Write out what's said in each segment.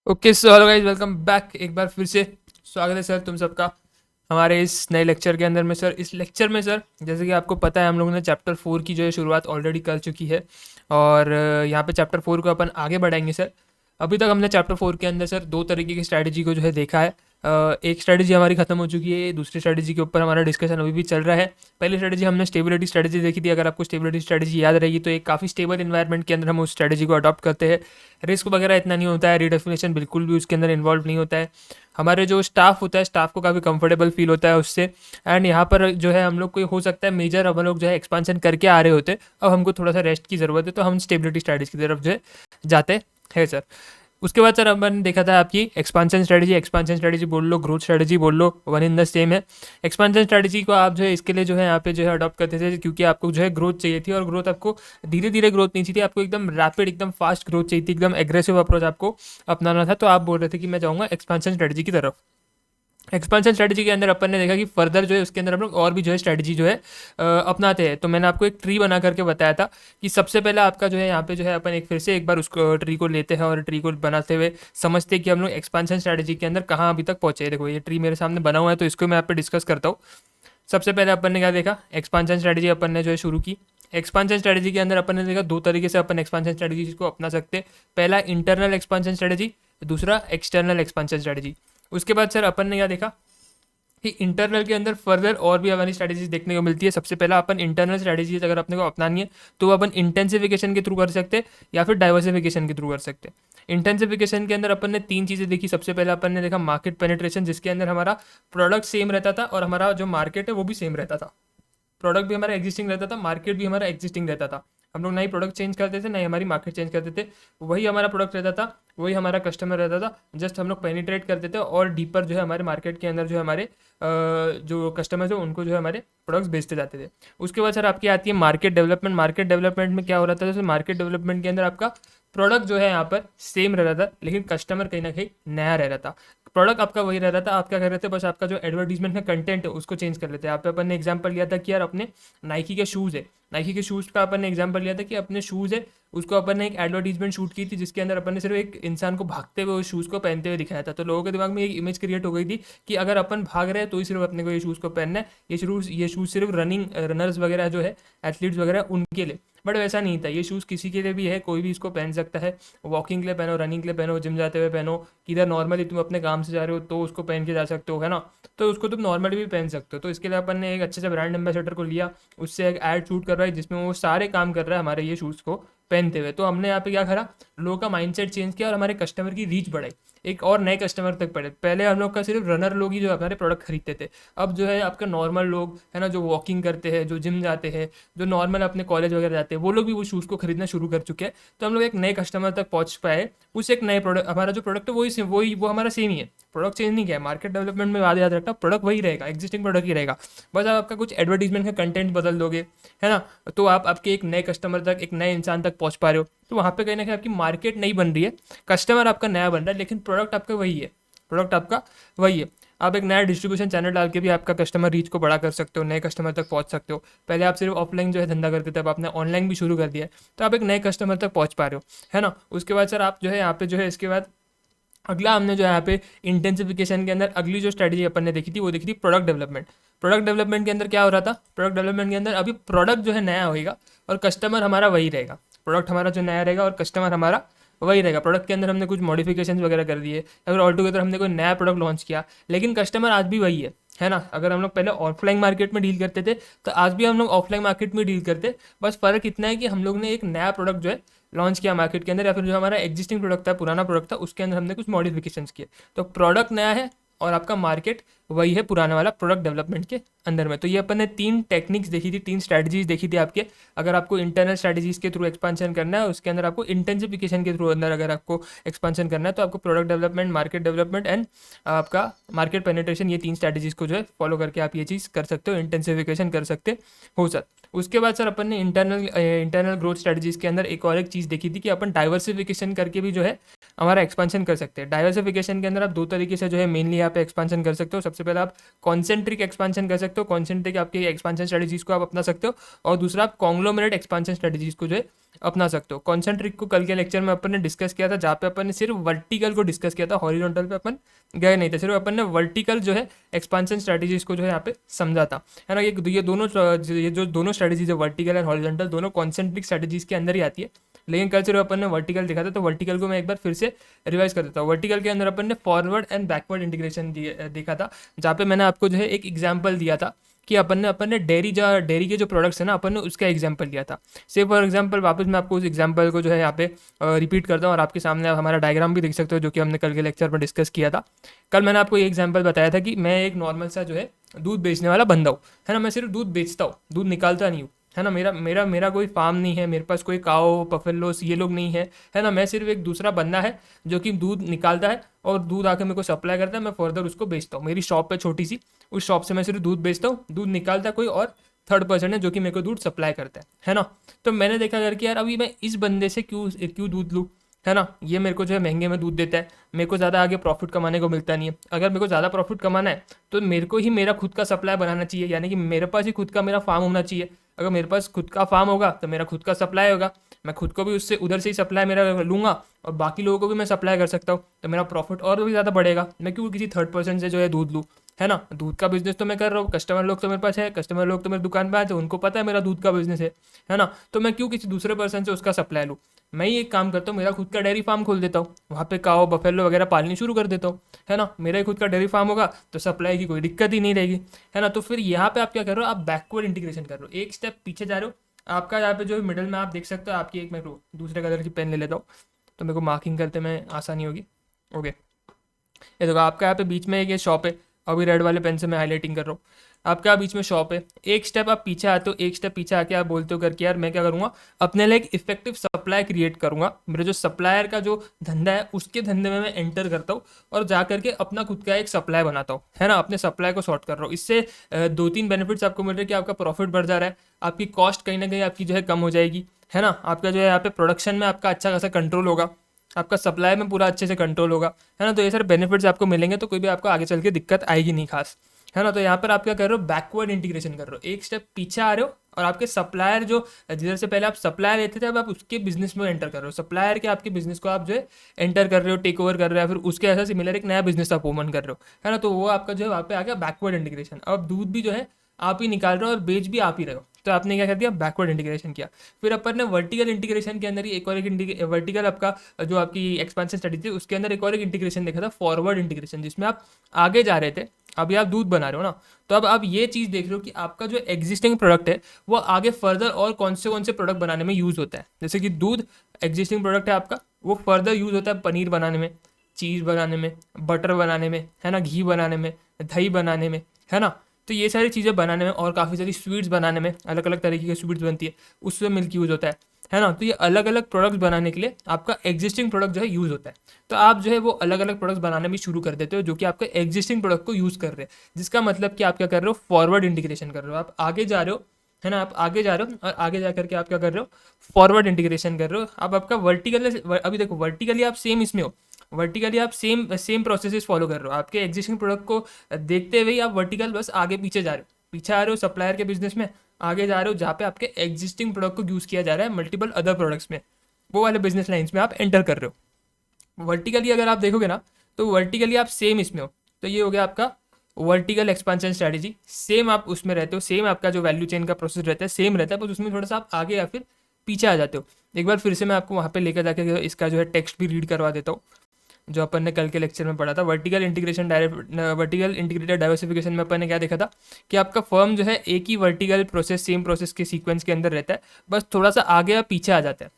Okay so hello guys, welcome back. एक बार फिर से स्वागत है सर तुम सबका हमारे इस नए लेक्चर के अंदर में। सर इस लेक्चर में सर जैसे कि आपको पता है हम लोगों ने चैप्टर 4 की जो है शुरुआत ऑलरेडी कर चुकी है और यहाँ पे चैप्टर 4 को अपन आगे बढ़ाएंगे सर। अभी तक हमने चैप्टर 4 के अंदर सर दो तरीके की स्ट्रैटेजी को जो है देखा है। एक स्ट्रैटेजी हमारी खत्म हो चुकी है, दूसरी स्ट्रैटेजी के ऊपर हमारा डिस्कशन अभी भी चल रहा है। पहली स्ट्रैटेजी हमने स्टेबिलिटी स्ट्रैटेजी देखी थी। अगर आपको स्टेबिलिटी स्ट्रैटेजी याद रहेगी तो एक काफ़ी स्टेबल इन्वायरमेंट के अंदर हम उस स्ट्रैटेजी को अडॉप्ट करते हैं। रिस्क वगैरह इतना नहीं होता है, रीडेफिनेशन बिल्कुल भी उसके अंदर इन्वॉल्व नहीं होता है। हमारे जो स्टाफ होता है, स्टाफ को काफ़ी कंफर्टेबल फील होता है उससे। एंड यहाँ पर जो है हम लोग को हो सकता है मेजर हम लोग जो है एक्सपांशन करके आ रहे होते, अब हमको थोड़ा सा रेस्ट की ज़रूरत है, तो हम स्टेबिलिटी स्ट्रैटेजी की तरफ जो है जाते हैं सर। उसके बाद सर अपन देखा था आपकी एक्सपांशन स्ट्रेटजी बोल लो, ग्रोथ स्ट्रेटजी बोल लो, वन इन द सेम है। एक्सपांशन स्ट्रेटजी को आप जो है इसके लिए जो है यहाँ पे जो है अडॉप्ट करते थे क्योंकि आपको जो है ग्रोथ चाहिए थी, और ग्रोथ आपको धीरे धीरे ग्रोथ नहीं चाहिए थी, आपको एकदम रैपिड एकदम फास्ट ग्रोथ चाहिए थी, एकदम एग्रेसिव अप्रोच आपको अपनाना था। तो आप बोल रहे थे कि मैं जाऊँगा एक्सपांशन स्ट्रेटजी की तरफ। एक्सपेंशन स्ट्रेटजी के अंदर अपन ने देखा कि फर्दर जो है उसके अंदर हम लोग और भी जो है स्ट्रेटजी जो है अपनाते हैं। तो मैंने आपको एक ट्री बना करके बताया था कि सबसे पहले आपका जो है यहाँ पे जो है अपन एक फिर से एक बार उसको ट्री को लेते हैं और ट्री को बनाते हुए समझते हैं कि हम लोग एक्सपेंशन स्ट्रेटजी के अंदर कहाँ अभी तक पहुंचे। देखो ये ट्री मेरे सामने बना हुआ है तो इसको मैं आप पे डिस्कस करता हूँ। सबसे पहले अपन ने क्या देखा, एक्सपेंशन स्ट्रेटजी अपन ने जो है शुरू की। एक्सपेंशन स्ट्रेटजी के अंदर अपन ने देखा दो तरीके से अपन एक्सपेंशन स्ट्रेटजी को अपना सकते हैं। पहला इंटरनल एक्सपेंशन स्ट्रेटजी, दूसरा एक्सटर्नल एक्सपेंशन स्ट्रेटजी। उसके बाद सर अपन ने क्या देखा कि इंटरनल के अंदर फर्दर और भी हमारी स्ट्रैटेजीज देखने को मिलती है। सबसे पहला अपन इंटरनल स्ट्रैटेजीज अगर अपने को अपनानी है तो अपन इंटेंसिफिकेशन के थ्रू कर सकते हैं या फिर डाइवर्सिफिकेशन के थ्रू कर सकते हैं। इंटेंसिफिकेशन के अंदर अपन ने तीन चीज़ें देखी। सबसे पहले अपन ने देखा मार्केट पेनिट्रेशन, जिसके अंदर हमारा प्रोडक्ट सेम रहता था और हमारा जो मार्केट है वो भी सेम रहता था। प्रोडक्ट भी हमारा एग्जिस्टिंग रहता था, मार्केट भी हमारा एग्जिस्टिंग रहता था। हम लोग नई प्रोडक्ट चेंज करते थे, नई हमारी मार्केट चेंज करते थे। वही हमारा प्रोडक्ट रहता था, वही हमारा कस्टमर रहता था। जस्ट हम लोग पेनिट्रेट करते थे और डीपर जो है हमारे मार्केट के अंदर जो है हमारे जो कस्टमर्स है उनको जो है हमारे प्रोडक्ट्स बेचते जाते थे। उसके बाद सर आपकी आती है मार्केट डेवलपमेंट। मार्केट डेवलपमेंट में क्या हो रहा था, जैसे मार्केट डेवलपमेंट के अंदर आपका प्रोडक्ट जो है यहाँ पर सेम रह रहा था, लेकिन कस्टमर कहीं ना कहीं नया रह रहा था। प्रोडक्ट आपका वही रह रहा था, आप क्या कर रहे थे, बस आपका जो एडवर्टीजमेंट का कंटेंट है उसको चेंज कर लेते हैं। यहाँ पे अपन ने एग्जांपल लिया था कि यार अपने नाइकी के शूज़ है, नाइकी के शूज़ का अपन ने एग्जांपल लिया था कि अपने शूज़ है उसको अपन ने एक एडवर्टीजमेंट शूट की थी, जिसके अंदर अपन ने सिर्फ एक इंसान को भागते हुए उस शूज़ को पहनते हुए दिखाया था। तो लोगों के दिमाग में एक इमेज क्रिएट हो गई थी कि अगर अपन भाग रहे हैं तो ही सिर्फ अपने को ये शूज़ को पहनना है, ये शूज़ सिर्फ रनर्स वगैरह जो है, एथलीट्स वगैरह उनके लिए। बट वैसा नहीं था, ये शूज़ किसी के लिए भी है, कोई भी इसको पहन सकता है। वॉकिंग के लिए पहनो, रनिंग के लिए पहनो, जिम जाते हुए पहनो, किधर नॉर्मली तुम अपने काम से जा रहे हो तो उसको पहन के जा सकते हो, है ना। तो उसको तुम नॉर्मली भी पहन सकते हो। तो इसके लिए अपन ने एक अच्छे से ब्रांड एम्बेसडर को लिया, उससे एक ऐड शूट करवाई जिसमें वो सारे काम कर रहा है हमारे ये शूज़ को पहनते हुए। तो हमने यहाँ पे क्या करा, लोगों का माइंडसेट चेंज किया और हमारे कस्टमर की रीच बढ़ाई, एक और नए कस्टमर तक पड़े। पहले हम लोग का सिर्फ रनर लोग ही जो हमारे प्रोडक्ट खरीदते थे, अब जो है आपका नॉर्मल लोग है ना, जो वॉकिंग करते हैं, जो जिम जाते हैं, जो नॉर्मल अपने कॉलेज वगैरह जाते हैं, वो लोग भी वो शूज़ को खरीदना शुरू कर चुके हैं। तो हम लोग एक नए कस्टमर तक पहुंच पाए। उस एक नए प्रोडक्ट, हमारा जो प्रोडक्ट है वही वो हमारा सेम ही है, प्रोडक्ट चेंज नहीं किया है। मार्केट डेवलपमेंट में याद रखना, प्रोडक्ट वही रहेगा, एग्जिस्टिंग प्रोडक्ट ही रहेगा, बस आप आपका कुछ एडवर्टीजमेंट का कंटेंट बदल दोगे, है ना। तो आप आपके एक नए कस्टमर तक, एक नए इंसान तक पहुंच पा रहे हो। तो वहाँ पे कहीं ना कहीं आपकी मार्केट नहीं बन रही है, कस्टमर आपका नया बन रहा है, लेकिन प्रोडक्ट आपका वही है, प्रोडक्ट आपका वही है। आप एक नया डिस्ट्रीब्यूशन चैनल डाल के भी आपका कस्टमर रीच को बड़ा कर सकते हो, नए कस्टमर तक पहुंच सकते हो। पहले आप सिर्फ ऑफलाइन जो है धंधा करते थे, अब आपने ऑनलाइन भी शुरू कर दिया है, तो आप एक नए कस्टमर तक पहुंच पा रहे हो, है ना। उसके बाद सर आप जो है यहाँ पे जो है इसके बाद अगला हमने जो यहाँ पे इंटेंसिफिकेशन के अंदर अगली जो स्ट्रेटजी अपन ने देखी थी वो देखी थी प्रोडक्ट डेवलपमेंट। प्रोडक्ट डेवलपमेंट के अंदर क्या हो रहा था, प्रोडक्ट डेवलपमेंट के अंदर अभी प्रोडक्ट जो है नया होएगा और कस्टमर हमारा वही रहेगा। प्रोडक्ट हमारा जो नया रहेगा और कस्टमर हमारा वही रहेगा। प्रोडक्ट के अंदर हमने कुछ मॉडिफिकेशन वगैरह कर दिए, अगर ऑल टुगेदर हमने कोई नया प्रोडक्ट लॉन्च किया, लेकिन कस्टमर आज भी वही है ना। अगर हम लोग पहले ऑफलाइन मार्केट में डील करते थे तो आज भी हम लोग ऑफलाइन मार्केट में डील करते, बस फ़र्क इतना है कि हम लोग ने एक नया प्रोडक्ट जो है लॉन्च किया मार्केट के अंदर, या फिर जो हमारा एग्जिस्टिंग प्रोडक्ट था, पुराना प्रोडक्ट था, उसके अंदर हमने कुछ मॉडिफिकेशंस किए। तो प्रोडक्ट नया है और आपका मार्केट वही है पुराना वाला प्रोडक्ट डेवलपमेंट के अंदर में। तो ये अपन ने तीन टेक्निक्स देखी थी, तीन स्ट्रैटेजीज देखी थी आपके। अगर आपको इंटरनल स्ट्रैटेजीज के थ्रू एक्सपेंशन करना है, उसके अंदर आपको इंटेंसिफिकेशन के थ्रू अंदर अगर आपको एक्सपेंशन करना है, तो आपको product development, market development and आपका मार्केट पेनिट्रेशन, ये तीन स्ट्रैटेजीज को जो है फॉलो करके आप ये चीज़ कर सकते हो, इंटेंसिफिकेशन कर सकते हो सर। उसके बाद सर अपन ने इंटरनल ग्रोथ स्ट्रैटेजीज के अंदर एक और एक चीज़ देखी थी कि अपन डाइवर्सिफिकेशन करके भी जो है हमारा एक्सपांशन कर सकते हैं। डाइवर्सिफिकेशन के अंदर आप दो तरीके से जो है मेनली यहाँ पे एक्सपांशन कर सकते हो। सबसे पहले आप कॉन्सेंट्रिक एक्सपांशन कर सकते हो, कॉन्सेंट्रिक आपकी एक्सपांशन स्ट्रेटजीज को आप अपना सकते हो, और दूसरा आप कॉन्ग्लोमरेट एक्सपांशन स्ट्रेटजीज को जो है अपना सकते हो। कॉन्सेंट्रिक को कल के लेक्चर में अपन ने डिस्कस किया था, जहाँ पे अपन ने सिर्फ वर्टिकल को डिस्कस किया था, हॉरिजॉन्टल पे अपन गए नहीं थे, सिर्फ अपन ने वर्टिकल जो है एक्सपांशन स्ट्रेटजीज को जो है यहाँ पे समझा था, है ना। ये जो दोनों स्ट्रेटजीज है वर्टिकल एंड हॉरिजॉन्टल, दोनों कॉन्सेंट्रिक स्ट्रेटजीज के अंदर ही आती है। लेकिन कल सिर्फ अपन ने वर्टिकल देखा था, तो वर्टिकल को मैं एक बार फिर से रिवाइज कर देता हूँ। वर्टिकल के अंदर अपन ने फॉरवर्ड एंड बैकवर्ड इंटीग्रेशन देखा था, जहाँ पे मैंने आपको जो है एक एग्जाम्पल दिया था कि अपन ने डेयरी के जो प्रोडक्ट्स है ना, अपन ने उसका एग्जाम्पल लिया था। से फॉर एग्जाम्पल वापस मैं आपको उस एग्जाम्पल को जो है यहाँ पे रिपीट करता हूँ, और आपके सामने आप हमारा डायग्राम भी देख सकते हो, जो कि हमने कल के लेक्चर में डिस्कस किया था। कल मैंने आपको ये एग्जाम्पल बताया था कि मैं एक नॉर्मल सा जो है दूध बेचने वाला बंदा हूँ, है ना। मैं सिर्फ दूध बेचता हूँ, दूध निकालता नहीं हूँ, है ना। मेरा मेरा मेरा कोई फार्म नहीं है, मेरे पास कोई काओ पफेलोस ये लोग नहीं है ना। मैं सिर्फ एक दूसरा बंदा है जो कि दूध निकालता है और दूध आके मेरे को सप्लाई करता है, मैं फर्दर उसको बेचता हूँ। मेरी शॉप है छोटी सी, उस शॉप से मैं सिर्फ दूध बेचता हूँ, दूध निकालता कोई और थर्ड पर्सन है जो कि मेरे को दूध सप्लाई करता है ना। तो मैंने देखा करके यार अभी मैं इस बंदे से क्यों क्यों दूध लूँ, है ना। ये मेरे को जो है महंगे में दूध देता है, मेरे को ज़्यादा आगे प्रॉफिट कमाने को मिलता नहीं है। अगर मेरे को ज़्यादा प्रॉफिट कमाना है तो मेरे को ही मेरा खुद का सप्लाई बनाना चाहिए, यानी कि मेरे पास ही खुद का मेरा फार्म होना चाहिए। अगर मेरे पास खुद का फार्म होगा तो मेरा खुद का सप्लाई होगा, मैं खुद को भी उससे उधर से ही सप्लाई मेरा लूँगा और बाकी लोगों को भी मैं सप्लाई कर सकता हूँ, तो मेरा प्रॉफिट और भी ज़्यादा बढ़ेगा। मैं क्यों किसी थर्ड पर्सन से जो है दूध लूँ, है ना। दूध का बिजनेस तो मैं कर रहा हूँ, कस्टमर लोग तो मेरे पास है, कस्टमर लोग तो मेरी दुकान पे आते हैं, उनको पता है मेरा दूध का बिजनेस है ना। तो मैं क्यों किसी दूसरे पर्सन से उसका सप्लाई लूँ। मैं ही एक काम करता हूँ, मेरा खुद का डेयरी फार्म खोल देता हूँ, वहाँ पे काओ बफेलो वगैरह पालनी शुरू कर देता हूँ, है ना। मेरा ही खुद का डेयरी फार्म होगा तो सप्लाई की कोई दिक्कत ही नहीं रहेगी, है ना। तो फिर यहाँ पे आप क्या कर रहे हो, आप बैकवर्ड इंटीग्रेशन कर रहे हो, एक स्टेप पीछे जा रहे हो। आपका यहाँ पे जो मिडिल में आप देख सकते हो, आपकी एक मैं दूसरे कलर की पेन ले लेता हूँ तो मेरे को मार्किंग करते में आसानी होगी। ओके, ये देखो आपका यहाँ पे बीच में एक ये शॉप है, अभी रेड वाले पेन से मैं हाईलाइटिंग कर रहा हूँ। आपका बीच में शॉप है, एक स्टेप आप पीछे आते हो, एक स्टेप पीछे आके आप बोलते हो करके यार मैं क्या करूँगा, अपने लिए एक इफेक्टिव सप्लाई क्रिएट करूँगा। मेरे जो सप्लायर का जो धंधा है उसके धंधे में मैं एंटर करता हूँ और जा करके अपना खुद का एक सप्लाई बनाता हूँ, है ना। अपने सप्लाई को सॉर्ट कर रहा हूँ। इससे दो तीन बेनिफिट्स आपको मिल रहे हैं कि आपका प्रॉफिट बढ़ जा रहा है, आपकी कॉस्ट कहीं ना कहीं आपकी जो है कम हो जाएगी, है ना। आपका जो है यहाँ पे प्रोडक्शन में आपका अच्छा खासा कंट्रोल होगा, आपका सप्लाई में पूरा अच्छे से कंट्रोल होगा, है ना। तो ये सारे बेनिफिट्स आपको मिलेंगे, तो कोई भी आपको आगे चल के दिक्कत आएगी नहीं खास, है ना। तो यहाँ पर आप क्या कर रहे हो, बैकवर्ड इंटीग्रेशन कर रहे हो, एक स्टेप पीछे आ रहे हो और आपके सप्लायर जो जिधर से पहले आप सप्लायर लेते थे अब आप उसके बिजनेस में एंटर कर रहे हो। सप्लायर के आपके बिजनेस को आप जो है एंटर कर रहे हो, टेक ओवर कर रहे हो, फिर उसके ऐसा सिमिलर एक नया बिजनेस आप ओपन कर रहे हो, है ना। तो वो आपका जो है वहाँ पे आ गया बैकवर्ड इंटीग्रेशन। अब दूध भी जो है आप ही निकाल रहे हो और बेच भी आप ही रहे हो, तो आपने क्या कर दिया, बैकवर्ड इंटीग्रेशन किया। फिर अपन ने वर्टिकल इंटीग्रेशन के अंदर ही एक और एक वर्टिकल आपका जो आपकी एक्सपेंशन स्टडी थी उसके अंदर एक और एक इंटीग्रेशन देखा था, फॉरवर्ड इंटीग्रेशन, जिसमें आप आगे जा रहे थे। अभी आप दूध बना रहे हो ना, तो अब आप ये चीज़ देख रहे हो कि आपका जो एग्जिस्टिंग प्रोडक्ट है वो आगे फर्दर और कौन से प्रोडक्ट बनाने में यूज़ होता है। जैसे कि दूध एग्जिस्टिंग प्रोडक्ट है आपका, वो फर्दर यूज़ होता है पनीर बनाने में, चीज़ बनाने में, बटर बनाने में, है ना, घी बनाने में, दही बनाने में, है ना। तो ये सारी चीज़ें बनाने में और काफ़ी सारी स्वीट्स बनाने में, अलग अलग तरीके की स्वीट्स बनती है, उसमें मिल्क यूज़ होता है ना। तो ये अलग अलग प्रोडक्ट्स बनाने के लिए आपका एग्जिस्टिंग प्रोडक्ट जो है यूज़ होता है। तो आप जो है वो अलग अलग प्रोडक्ट्स बनाने भी शुरू कर देते हो जो कि आपके एग्जिस्टिंग प्रोडक्ट को यूज़ कर रहे हैं, जिसका मतलब कि आप क्या कर रहे हो, फॉरवर्ड इंटीग्रेशन कर रहे हो, आप आगे जा रहे हो, है ना। आप आगे जा रहे हो और आगे जा करके आप क्या कर रहे हो, फॉरवर्ड इंटीग्रेशन कर रहे हो। अब आपका वर्टिकल, अभी देखो वर्टिकली आप सेम इसमें हो, वर्टिकली आप सेम प्रोसेसेस फॉलो कर रहे हो, आपके एग्जिस्टिंग प्रोडक्ट को देखते हुए आप वर्टिकल बस आगे पीछे जा रहे हो, पीछे आ रहे हो सप्लायर के बिजनेस में, आगे जा रहे हो जहाँ पे आपके एग्जिस्टिंग प्रोडक्ट को यूज़ किया जा रहा है मल्टीपल अदर प्रोडक्ट्स में, वो वाले बिजनेस लाइन्स में आप एंटर कर रहे हो। वर्टिकली अगर आप देखोगे ना तो वर्टिकली आप सेम इसमें हो, तो ये हो गया आपका वर्टिकल एक्सपेंशन स्ट्रैटेजी। सेम आप उसमें रहते हो, सेम आपका जो वैल्यू चेन का प्रोसेस रहता है सेम रहता है, बस उसमें थोड़ा सा आप आगे या फिर पीछे आ जाते हो। एक बार फिर से मैं आपको वहाँ पे लेकर जाके इसका जो है टेक्स्ट भी रीड करवा देता हूँ, जो अपन ने कल के लेक्चर में पढ़ा था। वर्टिकल इंटीग्रेटेड डाइवर्सिफिकेशन में अपन ने क्या देखा था कि आपका फर्म जो है एक ही वर्टिकल प्रोसेस, सेम प्रोसेस के सीक्वेंस के अंदर रहता है, बस थोड़ा सा आगे या पीछे आ जाता है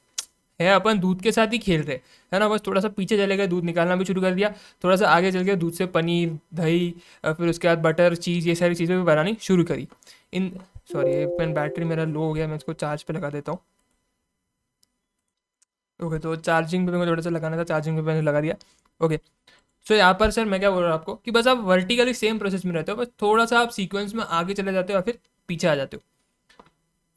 अपन दूध के साथ ही खेल रहे, है ना। बस थोड़ा सा पीछे चले गए, दूध निकालना भी शुरू कर दिया, थोड़ा सा आगे चल गए, दूध से पनीर, दही, फिर उसके बाद बटर, चीज़, ये सारी चीज़ें भी बनानी शुरू करी। इन सॉरी ये पेन बैटरी मेरा लो हो गया, मैं इसको चार्ज पे लगा देता हूँ। ओके, तो चार्जिंग पे मेरे को थोड़ा सा लगाना था, चार्जिंग पे मैंने लगा दिया। ओके, सो यहाँ पर सर मैं क्या बोल रहा हूँ आपको कि बस आप वर्टिकली सेम प्रोसेस में रहते हो, बस थोड़ा सा आप सीक्वेंस में आगे चले जाते हो या फिर पीछे आ जाते हो।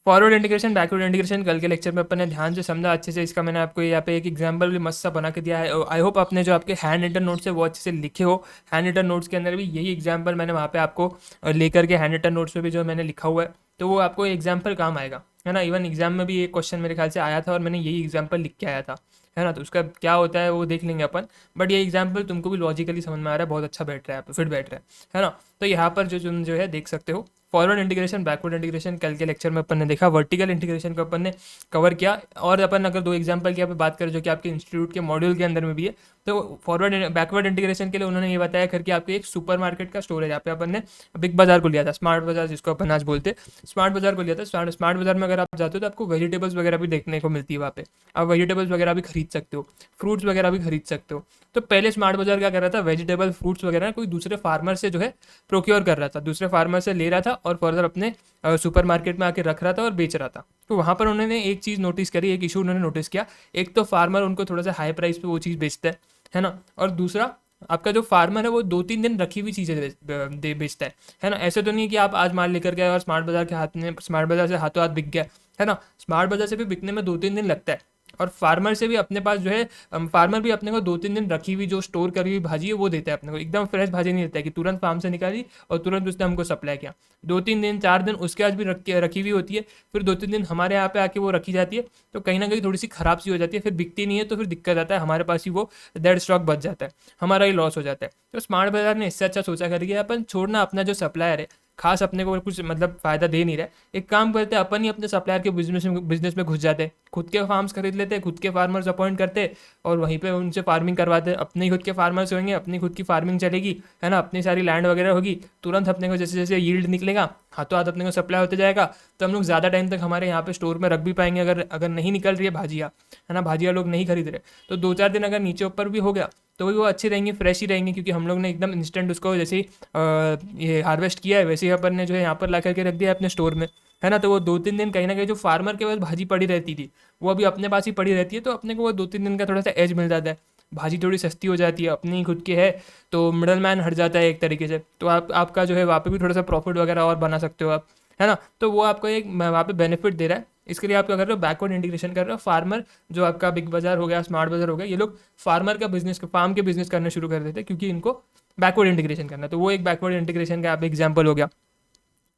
फॉरवर्ड इंटीग्रेशन बैकवर्ड इंटीग्रेशन कल के लेक्चर में अपन ने ध्यान से समझा अच्छे से। इसका मैंने आपको यहाँ पे एक एग्जांपल भी मस्त सा बना के दिया है। आई होप आपने जो आपके हैंड रिटन नोट्स है वो अच्छे से लिखे हो। हैंड रिटन नोट्स के अंदर भी यही एग्जांपल मैंने वहाँ पे आपको लेकर के हैंड रिटन नोट्स पे भी जो मैंने लिखा हुआ है, तो वो आपको एग्जाम्पल काम आएगा, है ना। इवन एग्जाम में भी एक क्वेश्चन मेरे ख्याल से आया था और मैंने यही एग्जाम्पल लिख के आया था, है ना। तो उसका क्या होता है वो देख लेंगे अपन, बट ये एग्जाम्पल तुमको भी लॉजिकली समझ में आ रहा है, बहुत अच्छा बैठ रहा है, फिट बैठ रहा है ना। तो यहाँ पर जो तुम जो है देख सकते हो, फॉरवर्ड इंटीग्रेशन बैकवर्ड इंटीग्रेशन कल के लेक्चर में अपन ने देखा, वर्टिकल इंटीग्रेशन को अपन ने कवर किया। और अपन अगर दो एग्जांपल की यहाँ पे बात करें जो कि आपके इंस्टीट्यूट के मॉड्यूल के अंदर में भी है, तो फॉरवर्ड बैकवर्ड इंटीग्रेशन के लिए उन्होंने ये बताया करके आपके एक सुपरमार्केट का स्टोर है, यहाँ पे अपन ने बिग बाजार को लिया था, स्मार्ट बाजार जिसको अपन आज बोलते हैं, स्मार्ट बाजार को लिया था। स्मार्ट बाजार में अगर आप जाते हो तो आपको वेजिटेबल्स वगैरह भी देखने को मिलती है वहाँ पे, आप वेजिटेबल्स वगैरह भी खरीद सकते हो, फ्रूट्स वगैरह भी खरीद सकते हो। तो पहले स्मार्ट बाजार क्या कर रहा था, वेजिटेबल फ्रूट्स वगैरह कोई दूसरे फार्मर से जो है प्रोक्योर कर रहा था, दूसरे फार्मर से ले रहा था और फर्दर अपने सुपर मार्केट में आके रख रहा था और बेच रहा था। तो वहाँ पर उन्होंने एक चीज़ नोटिस करी, एक इशू उन्होंने नोटिस किया, एक तो फार्मर उनको थोड़ा सा हाई प्राइस पे वो चीज़ बेचता है ना, और दूसरा आपका जो फार्मर है वो 2-3 दिन रखी हुई चीज़ें बेचता है ना। ऐसे तो नहीं कि आप आज माल लेकर गए और स्मार्ट बाजार के हाथ में, स्मार्ट बाजार से हाथों हाथ बिक गया, है ना। स्मार्ट बाजार से भी बिकने में 2-3 दिन लगता है, और फार्मर से भी अपने पास जो है फार्मर भी अपने को 2-3 दिन रखी हुई जो स्टोर करी हुई भाजी है वो देता है अपने को, एकदम फ्रेश भाजी नहीं देता है कि तुरंत फार्म से निकाली और तुरंत उसने हमको सप्लाई किया। 2-3 दिन 4 दिन उसके आज भी रखी हुई होती है, फिर 2-3 दिन हमारे यहाँ पे आके वो रखी जाती है, तो कहीं ना कहीं थोड़ी सी खराब सी हो जाती है, फिर बिकती नहीं है, तो फिर दिक्कत आता है, हमारे पास ही वो डेड स्टॉक बच जाता है, हमारा ही लॉस हो जाता है। तो स्मार्ट बाजार ने इससे अच्छा सोचा करके अपन छोड़ना अपना जो सप्लायर है, खास अपने को कुछ मतलब फायदा दे नहीं रहा है, एक काम करते हैं अपन ही अपने सप्लायर के बिजनेस में घुस जाते हैं, खुद के फार्म्स खरीद लेते हैं, खुद के फार्मर्स अपॉइंट करते हैं और वहीं पे उनसे फार्मिंग करवाते हैं। अपने ही खुद के फार्मर्स होंगे, अपनी खुद की फार्मिंग चलेगी, है ना, अपनी सारी लैंड वगैरह होगी, तुरंत अपने को जैसे जैसे यील्ड निकलेगा हाथों हाथ अपने को सप्लाई होते जाएगा, तो हम लोग ज़्यादा टाइम तक हमारे यहाँ पे स्टोर में रख भी पाएंगे। अगर अगर नहीं निकल रही है भाजिया, है ना, भाजिया लोग नहीं खरीद रहे, तो 2-4 दिन अगर नीचे ऊपर भी हो गया तो भी वो अच्छी रहेंगी, फ्रेश ही रहेंगी, क्योंकि हम लोग ने एकदम इंस्टेंट उसको जैसे ही ये हार्वेस्ट किया है वैसे ही अपन ने जो है यहाँ पर ला करके रख दिया है अपने स्टोर में, है ना। तो वो 2-3 दिन कहीं ना कहीं जो फार्मर के पास भाजी पड़ी रहती थी वो अभी अपने पास ही पड़ी रहती है, तो अपने को वो 2-3 दिन का थोड़ा सा एज मिल जाता है, भाजी थोड़ी सस्ती हो जाती है, अपनी खुद की है, तो मिडल मैन हट जाता है एक तरीके से, तो आपका जो है वहाँ पे भी थोड़ा सा प्रॉफिट वगैरह और बना सकते हो आप, है ना। तो वो आपको एक वहाँ पे बेनिफिट दे रहा है। इसके लिए आप क्या कर रहे हो, बैकवर्ड इंटीग्रेशन कर रहे हो। फार्मर जो आपका बिग बाजार हो गया, स्मार्ट बाजार हो गया, ये लोग फार्मर का बिजनेस, फार्म के बिजनेस करना शुरू कर देते हैं क्योंकि इनको बैकवर्ड इंटीग्रेशन करना है। तो वो एक बैकवर्ड इंटीग्रेशन का आप एग्जाम्पल हो गया।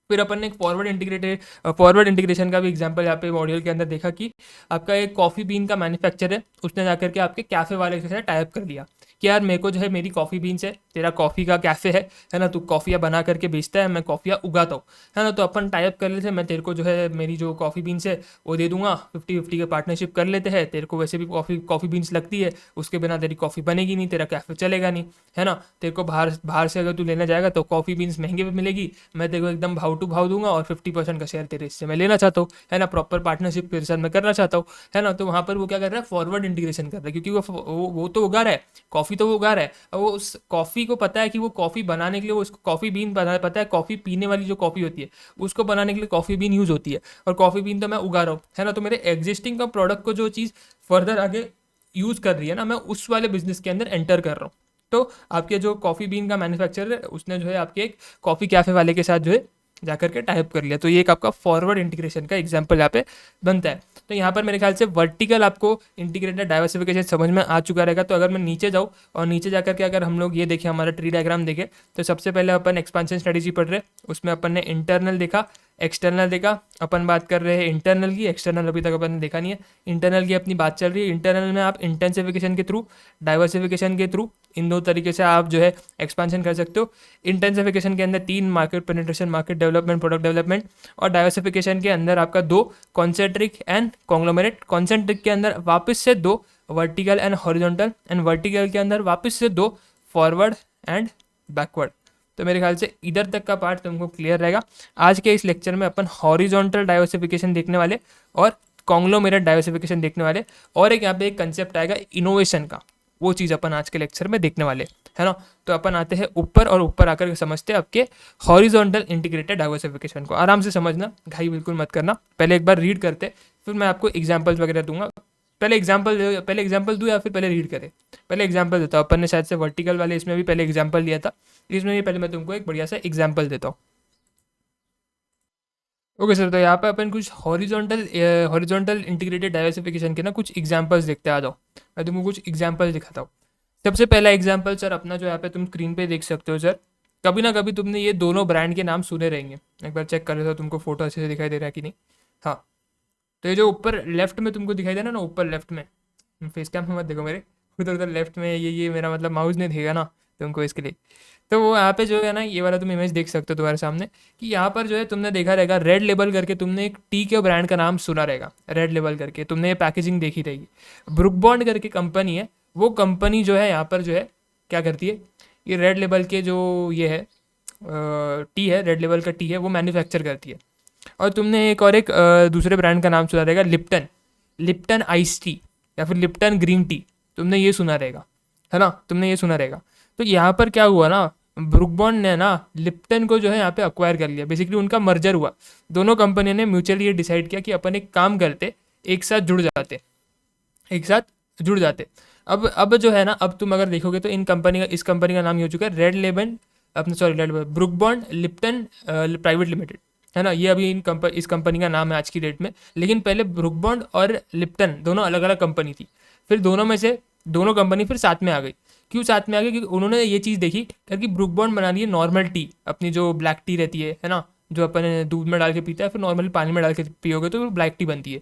फिर अपन ने एक फॉरवर्ड इंटीग्रेशन का भी एग्जांपल यहाँ पे मॉड्यूल के अंदर देखा कि आपका एक कॉफ़ी बीन का मैन्युफैक्चर है, उसने जाकर के आपके कैफ़े वाले के साथ टाइप कर दिया कि यार मेरे को जो है मेरी कॉफ़ी बीन्स है, तेरा कॉफ़ी का कैफ़े है ना, तू कॉफ़ियाँ बना करके बेचता है, मैं कॉफ़ियाँ उगाता हूँ, है ना। तो अपन टाइप कर लेते हैं, मैं तेरे को जो है मेरी जो कॉफ़ी बीन्स है वो दे दूंगा, 50-50 का पार्टनरशिप कर लेते हैं, तेरे को वैसे भी कॉफ़ी बीन्स लगती है, उसके बिना तेरी कॉफ़ी बनेगी नहीं, तेरा कैफ़े चलेगा नहीं, है ना। तेरे को बाहर से अगर तू लेना जाएगा तो कॉफ़ी बीन्स महंगे पे मिलेगी, मैं तेरे को एकदम भाव टू भाव दूंगा और 50% का शेयर तेरे इससे मैं लेना चाहता हूँ, है ना, प्रॉपर पार्टनरशिप तेरे साथ मैं करना चाहता हूँ, है ना। तो वहाँ पर वो क्या कर रहा है, फॉरवर्ड इंटीग्रेशन कर रहा है, क्योंकि वो तो उगा रहा है कॉफ़ी, तो वो उगा रहा है, और वो उस कॉफ़ी को पता है कि वो कॉफ़ी बनाने के लिए, वो उसको कॉफ़ी बीन पता है, कॉफ़ी पीने वाली जो कॉफ़ी होती है उसको बनाने के लिए कॉफ़ी बीन यूज़ होती है, और कॉफ़ी बीन तो मैं उगा रहा हूँ, है ना। तो मेरे एग्जिस्टिंग का प्रोडक्ट को जो चीज़ फर्दर आगे यूज़ कर रही है ना, मैं उस वाले बिजनेस के अंदर एंटर कर रहा हूँ। तो आपके जो कॉफ़ी बीन का मैन्युफैक्चरर है उसने जो है आपके एक कॉफ़ी कैफ़े वाले के साथ जो है जाकर के टाइप कर लिया, तो ये एक आपका फॉरवर्ड इंटीग्रेशन का एग्जांपल यहाँ पे बनता है। तो यहाँ पर मेरे ख्याल से वर्टिकल आपको इंटीग्रेटेड डाइवर्सिफिकेशन समझ में आ चुका रहेगा। तो अगर मैं नीचे जाऊँ और नीचे जाकर के अगर हम लोग ये देखें, हमारा ट्री डायग्राम देखें, तो सबसे पहले अपन एक्सपेंशन स्ट्रेटेजी पढ़ रहे, उसमें अपन ने इंटरनल देखा, एक्सटर्नल देखा, अपन बात कर रहे हैं इंटरनल की, एक्सटर्नल अभी तक अपन ने देखा नहीं है, इंटरनल की अपनी बात चल रही है। इंटरनल में आप इंटेंसिफिकेशन के थ्रू, डाइवर्सिफिकेशन के थ्रू, इन दो तरीके से आप जो है एक्सपेंशन कर सकते हो। इंटेंसिफिकेशन के अंदर 3 market penetration, market development, product development, और डाइवर्सिफिकेशन के अंदर आपका 2 कॉन्सेंट्रिक एंड कॉन्ग्लोमेरेट। कॉन्सेंट्रिक के अंदर वापस से 2 vertical and horizontal, and vertical के अंदर वापस से 2 फॉरवर्ड एंड बैकवर्ड। तो मेरे ख्याल से इधर तक का पार्ट तुमको क्लियर रहेगा। आज के इस लेक्चर में अपन हॉरिजॉन्टल डाइवर्सिफिकेशन देखने वाले और कॉन्ग्लोमेरेट डाइवर्सिफिकेशन देखने वाले, और एक यहाँ पे एक कंसेप्ट आएगा इनोवेशन का, वो चीज़ अपन आज के लेक्चर में देखने वाले, है ना। तो अपन आते हैं ऊपर, और ऊपर आकर के समझते हैं आपके हॉरिजॉन्टल इंटीग्रेटेड डाइवर्सिफिकेशन को। आराम से समझना, घाई बिल्कुल मत करना, पहले एक बार रीड करते फिर मैं आपको एग्जाम्पल्स वगैरह दूंगा। पहले एग्जाम्पल दूँ या फिर पहले रीड करें? पहले एग्जाम्पल देता हूँ। अपन ने शायद से वर्टिकल वाले इसमें भी पहले एग्जाम्पल लिया था, इसमें भी पहले मैं तुमको एक बढ़िया सा एग्जाम्पल देता हूँ। ओके सर, तो यहाँ पे अपन कुछ हॉरिजॉन्टल इंटीग्रेटेड डाइवर्सिफिकेशन के ना कुछ एग्जांपल्स देखते आ जाओ। मैं तुमको कुछ एग्जांपल्स दिखाता हूँ। सबसे पहला एग्जांपल सर अपना जो यहाँ पे तुम स्क्रीन पे देख सकते हो सर, कभी ना कभी तुमने ये दोनों ब्रांड के नाम सुने रहेंगे। एक बार चेक कर लेते हो तुमको फोटो अच्छे से दिखाई दे रहा है कि नहीं। हाँ, तो ये जो ऊपर लेफ्ट में तुमको दिखाई दे रहा है ना, ऊपर लेफ्ट में, फेस कैम में मत देखो मेरे, उधर उधर लेफ्ट में, ये मेरा मतलब माउस नहीं दिखेगा ना तुमको इसके लिए। तो वो यहाँ पे जो है ना, ये वाला तुम इमेज देख सकते हो तुम्हारे सामने, कि यहाँ पर जो है तुमने देखा रहेगा रेड लेबल करके, तुमने एक टी के ब्रांड का नाम सुना रहेगा, रेड लेबल करके तुमने ये पैकेजिंग देखी रहेगी। ब्रुक बॉन्ड करके कंपनी है, वो कंपनी जो है यहाँ पर जो है क्या करती है, ये रेड लेबल के जो ये है टी है, रेड लेबल का टी है, वो मैन्युफैक्चर करती है। और तुमने एक दूसरे ब्रांड का नाम सुना रहेगा, लिप्टन, लिप्टन आइस टी या फिर लिप्टन ग्रीन टी, तुमने ये सुना रहेगा, है ना, तुमने ये सुना रहेगा। तो यहाँ पर क्या हुआ ना, ब्रुक बॉन्ड ने ना लिप्टन को जो है यहाँ पे अक्वायर कर लिया, बेसिकली उनका मर्जर हुआ। दोनों कंपनी ने म्यूचुअली ये डिसाइड किया कि अपन एक काम करते, एक साथ जुड़ जाते, एक साथ जुड़ जाते। अब जो है ना, अब तुम अगर देखोगे तो इस कंपनी का नाम ये हो चुका है रेड लेबन, अपने sorry red book bond Lipton private limited, है ना। ये अभी इस कंपनी का नाम है आज की डेट में। लेकिन पहले ब्रुक बॉन्ड और लिप्टन दोनों अलग अलग कंपनी थी, फिर दोनों में से दोनों कंपनी फिर साथ में आ गई। क्यों साथ में आ गई? क्योंकि उन्होंने ये चीज़ देखी कि ब्रुक बॉन्ड बना रही है नॉर्मल टी, अपनी जो ब्लैक टी रहती है ना, जो अपन दूध में डाल के पीता है, फिर नॉर्मली पानी में डाल के पियोगे तो ब्लैक टी बनती है।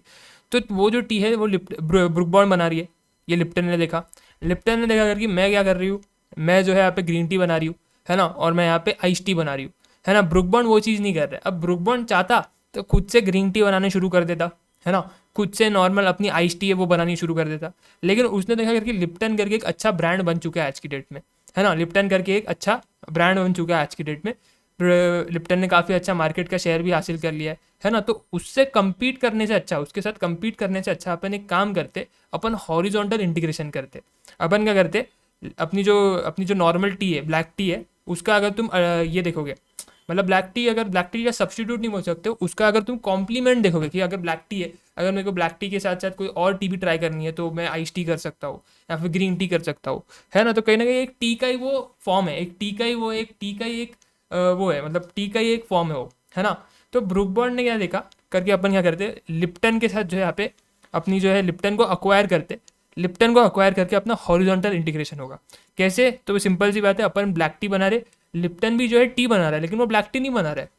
तो वो जो टी है वो ब्रुक बॉन्ड बना रही है। ये लिप्टन ने देखा, लिप्टन ने देखा करके मैं क्या कर रही हूँ, मैं जो है यहाँ पे ग्रीन टी बना रही हूँ, है ना, और मैं यहाँ पे आइस टी बना रही हूँ, है ना। ब्रुक बॉन्ड वो चीज़ नहीं कर रहा है। अब ब्रुक बॉन्ड चाहता तो खुद से ग्रीन टी बनाने शुरू कर देता, है ना, खुद से नॉर्मल अपनी आइस टी है वो बनानी शुरू कर देता। लेकिन उसने देखा करके लिप्टन करके एक अच्छा ब्रांड बन चुका है आज की डेट में, है ना, लिप्टन करके एक अच्छा ब्रांड बन चुका है आज की डेट में। लिप्टन ने काफ़ी अच्छा मार्केट का शेयर भी हासिल कर लिया है ना। तो उससे compete करने से अच्छा, उसके साथ compete करने से अच्छा अपन एक काम करते, अपन हॉरिजॉन्टल इंटीग्रेशन करते। अपन क्या करते, अपनी जो नॉर्मल टी है, ब्लैक टी है, उसका अगर तुम ये देखोगे, मतलब ब्लैक टी का सब्स्टिट्यूट नहीं बोल सकते हो, उसका अगर तुम कॉम्प्लीमेंट देखोगे कि अगर ब्लैक टी है, अगर मेरे को ब्लैक टी के साथ साथ कोई और टी भी ट्राई करनी है तो मैं आइस टी कर सकता हूँ या फिर ग्रीन टी कर सकता हूँ, है ना। तो कहीं ना कहीं एक टी का ही वो फॉर्म है, एक टी का ही एक वो है, मतलब टी का ही एक फॉर्म है वो, है ना। तो ब्रुक बॉन्ड ने क्या देखा करके, अपन क्या करते, लिप्टन के साथ जो है यहाँ पे अपनी जो है लिप्टन को अक्वायर करते, लिप्टन को अक्वायर करके अपना हॉरिजॉन्टल इंटीग्रेशन होगा। कैसे? तो सिंपल सी बात है, अपन ब्लैक टी बना रहे, लिप्टन भी जो है टी बना रहा है, लेकिन वो ब्लैक टी नहीं बना रहा है,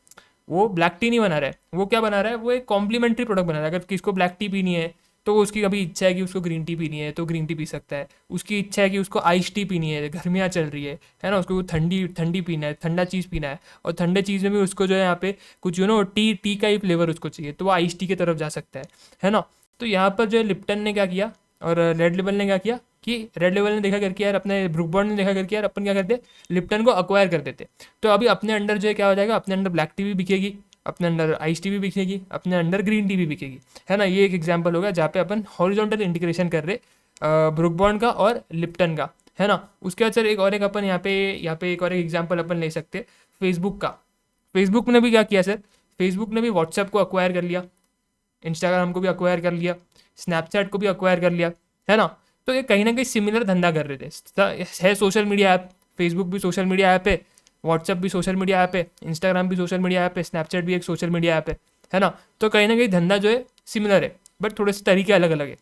वो ब्लैक टी नहीं बना रहा है, वो क्या बना रहा है, वो एक कॉम्प्लीमेंट्री प्रोडक्ट बना रहा है। अगर किसको ब्लैक टी पीनी है तो उसकी कभी इच्छा है कि उसको ग्रीन टी पीनी है तो ग्रीन टी पी सकता है, उसकी इच्छा है कि उसको आइस टी पीनी है, गर्मियाँ चल रही है ना, उसको ठंडी ठंडी पीना है, ठंडा चीज़ पीना है, और ठंडे चीज़ में भी उसको जो है यहाँ पे कुछ टी टी का ही फ्लेवर उसको चाहिए, तो वो आइस टी की तरफ जा सकता है ना। तो यहाँ पर जो है लिप्टन ने क्या किया और रेड लेबल ने क्या किया कि रेड लेवल ने देखा करके यार, अपने ब्रुक बॉन्ड ने देखा करके यार, अपन क्या करते, लिप्टन को अक्वायर कर देते। तो अभी अपने अंडर जो है क्या हो जाएगा, अपने अंडर ब्लैक टी भी बिकेगी, अपने अंडर आइस टी भी बिकेगी, अपने अंडर ग्रीन टी भी बिकेगी, है ना। ये एक एग्जाम्पल होगा जहाँ पे अपन हॉरिजॉन्टल इंटीग्रेशन कर रहे ब्रुक बॉन्ड का और लिप्टन का, है ना। उसके बाद सर एक अपन यहाँ पे एक और एक एग्जाम्पल अपन ले सकते, फेसबुक का। फेसबुक ने भी क्या किया सर, फेसबुक ने भी व्हाट्सएप को अक्वायर कर लिया, इंस्टाग्राम को भी अक्वायर कर लिया, स्नैपचैट को भी अक्वायर कर लिया, है ना। तो ये कहीं ना कहीं सिमिलर धंधा कर रहे थे, है सोशल मीडिया ऐप, फेसबुक भी सोशल मीडिया ऐप है, व्हाट्सएप भी सोशल मीडिया ऐप है, इंस्टाग्राम भी सोशल मीडिया ऐप है, स्नैपचैट भी एक सोशल मीडिया ऐप है ना। तो कहीं ना कहीं धंधा जो है सिमिलर है, बट थोड़े से तरीके अलग अलग है,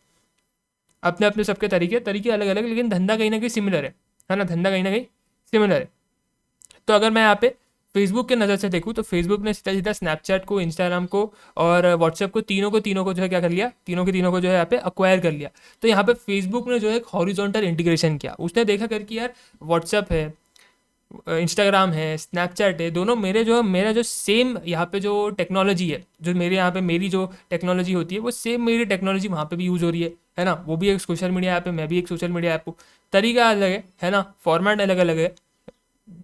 अपने अपने सबके तरीके तरीके अलग अलग, लेकिन धंधा कहीं ना कहीं सिमिलर है ना, धंधा कहीं ना कहीं सिमिलर है। तो अगर मैं यहाँ पे फेसबुक के नज़र से देखूँ तो फेसबुक ने सीधा सीधा स्नैपचैट को, इंस्टाग्राम को और व्हाट्सएप को, तीनों को जो है क्या कर लिया, तीनों को जो है यहाँ पे अक्वायर कर लिया। तो यहाँ पे फेसबुक ने जो है एक हॉरिजॉन्टल इंटीग्रेशन किया, उसने देखा करके यार व्हाट्सएप है, इंस्टाग्राम है, स्नैपचैट है, दोनों मेरा जो सेम यहाँ पे जो टेक्नोलॉजी है, जो मेरे यहाँ पे मेरी जो टेक्नोलॉजी होती है वो सेम मेरी टेक्नोलॉजी वहाँ पे भी यूज़ हो रही है ना। वो भी एक सोशल मीडिया ऐप है, मैं भी एक सोशल मीडिया ऐप हूँ, तरीका अलग है ना, फॉर्मेट अलग अलग है।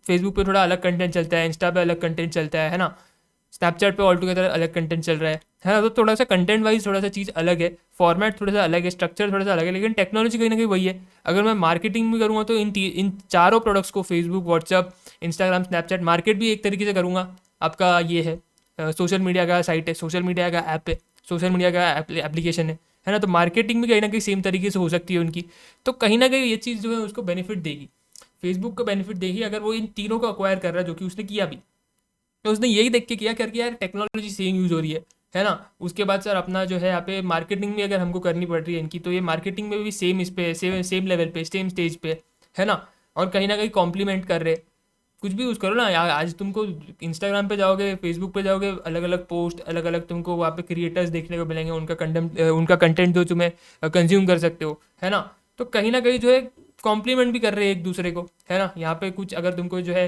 फेसबुक पे थोड़ा अलग कंटेंट चलता है, इंस्टा पे अलग कंटेंट चलता है ना, स्नैपचैट पे ऑल टुगेदर अलग कंटेंट चल रहा है ना। तो थोड़ा सा कंटेंट वाइज थोड़ा सा चीज़ अलग है, फॉर्मेट थोड़ा सा अलग है, स्ट्रक्चर थोड़ा सा अलग है, लेकिन टेक्नोलॉजी कहीं ना कहीं वही है। अगर मैं मार्केटिंग भी करूँगा तो इन चारों प्रोडक्ट्स को, Facebook, WhatsApp, Instagram, Snapchat, market भी एक तरीके से करूँगा। आपका ये है सोशल मीडिया का साइट है, सोशल मीडिया का ऐप है, सोशल मीडिया का एप्लीकेशन है ना। तो मार्केटिंग भी कहीं ना कहीं सेम तरीके से हो सकती है उनकी। तो कहीं ना कहीं ये चीज़ जो है उसको बेनिफिट देगी, फेसबुक को बेनिफिट देगी अगर वो इन तीनों को अक्वायर कर रहा है, जो कि उसने किया भी। तो उसने यही देख के किया करके यार टेक्नोलॉजी सेम यूज़ हो रही है ना। उसके बाद सर अपना जो है यहाँ पे मार्केटिंग भी अगर हमको करनी पड़ रही है इनकी, तो ये मार्केटिंग में भी सेम इस पे सेम लेवल पे सेम स्टेज पे है ना। और कहीं ना कहीं कॉम्प्लीमेंट कर रहे, कुछ भी यूज़ करो ना यार। आज तुमको इंस्टाग्राम पे जाओगे, फेसबुक पे जाओगे, अलग अलग पोस्ट, अलग अलग तुमको वहाँ पे क्रिएटर्स देखने को मिलेंगे, उनका कंटेंट जो तुम्हें कंज्यूम कर सकते हो, है ना। तो कहीं ना कहीं जो है कॉम्प्लीमेंट भी कर रहे हैं एक दूसरे को, है ना। यहाँ पे कुछ अगर तुमको जो है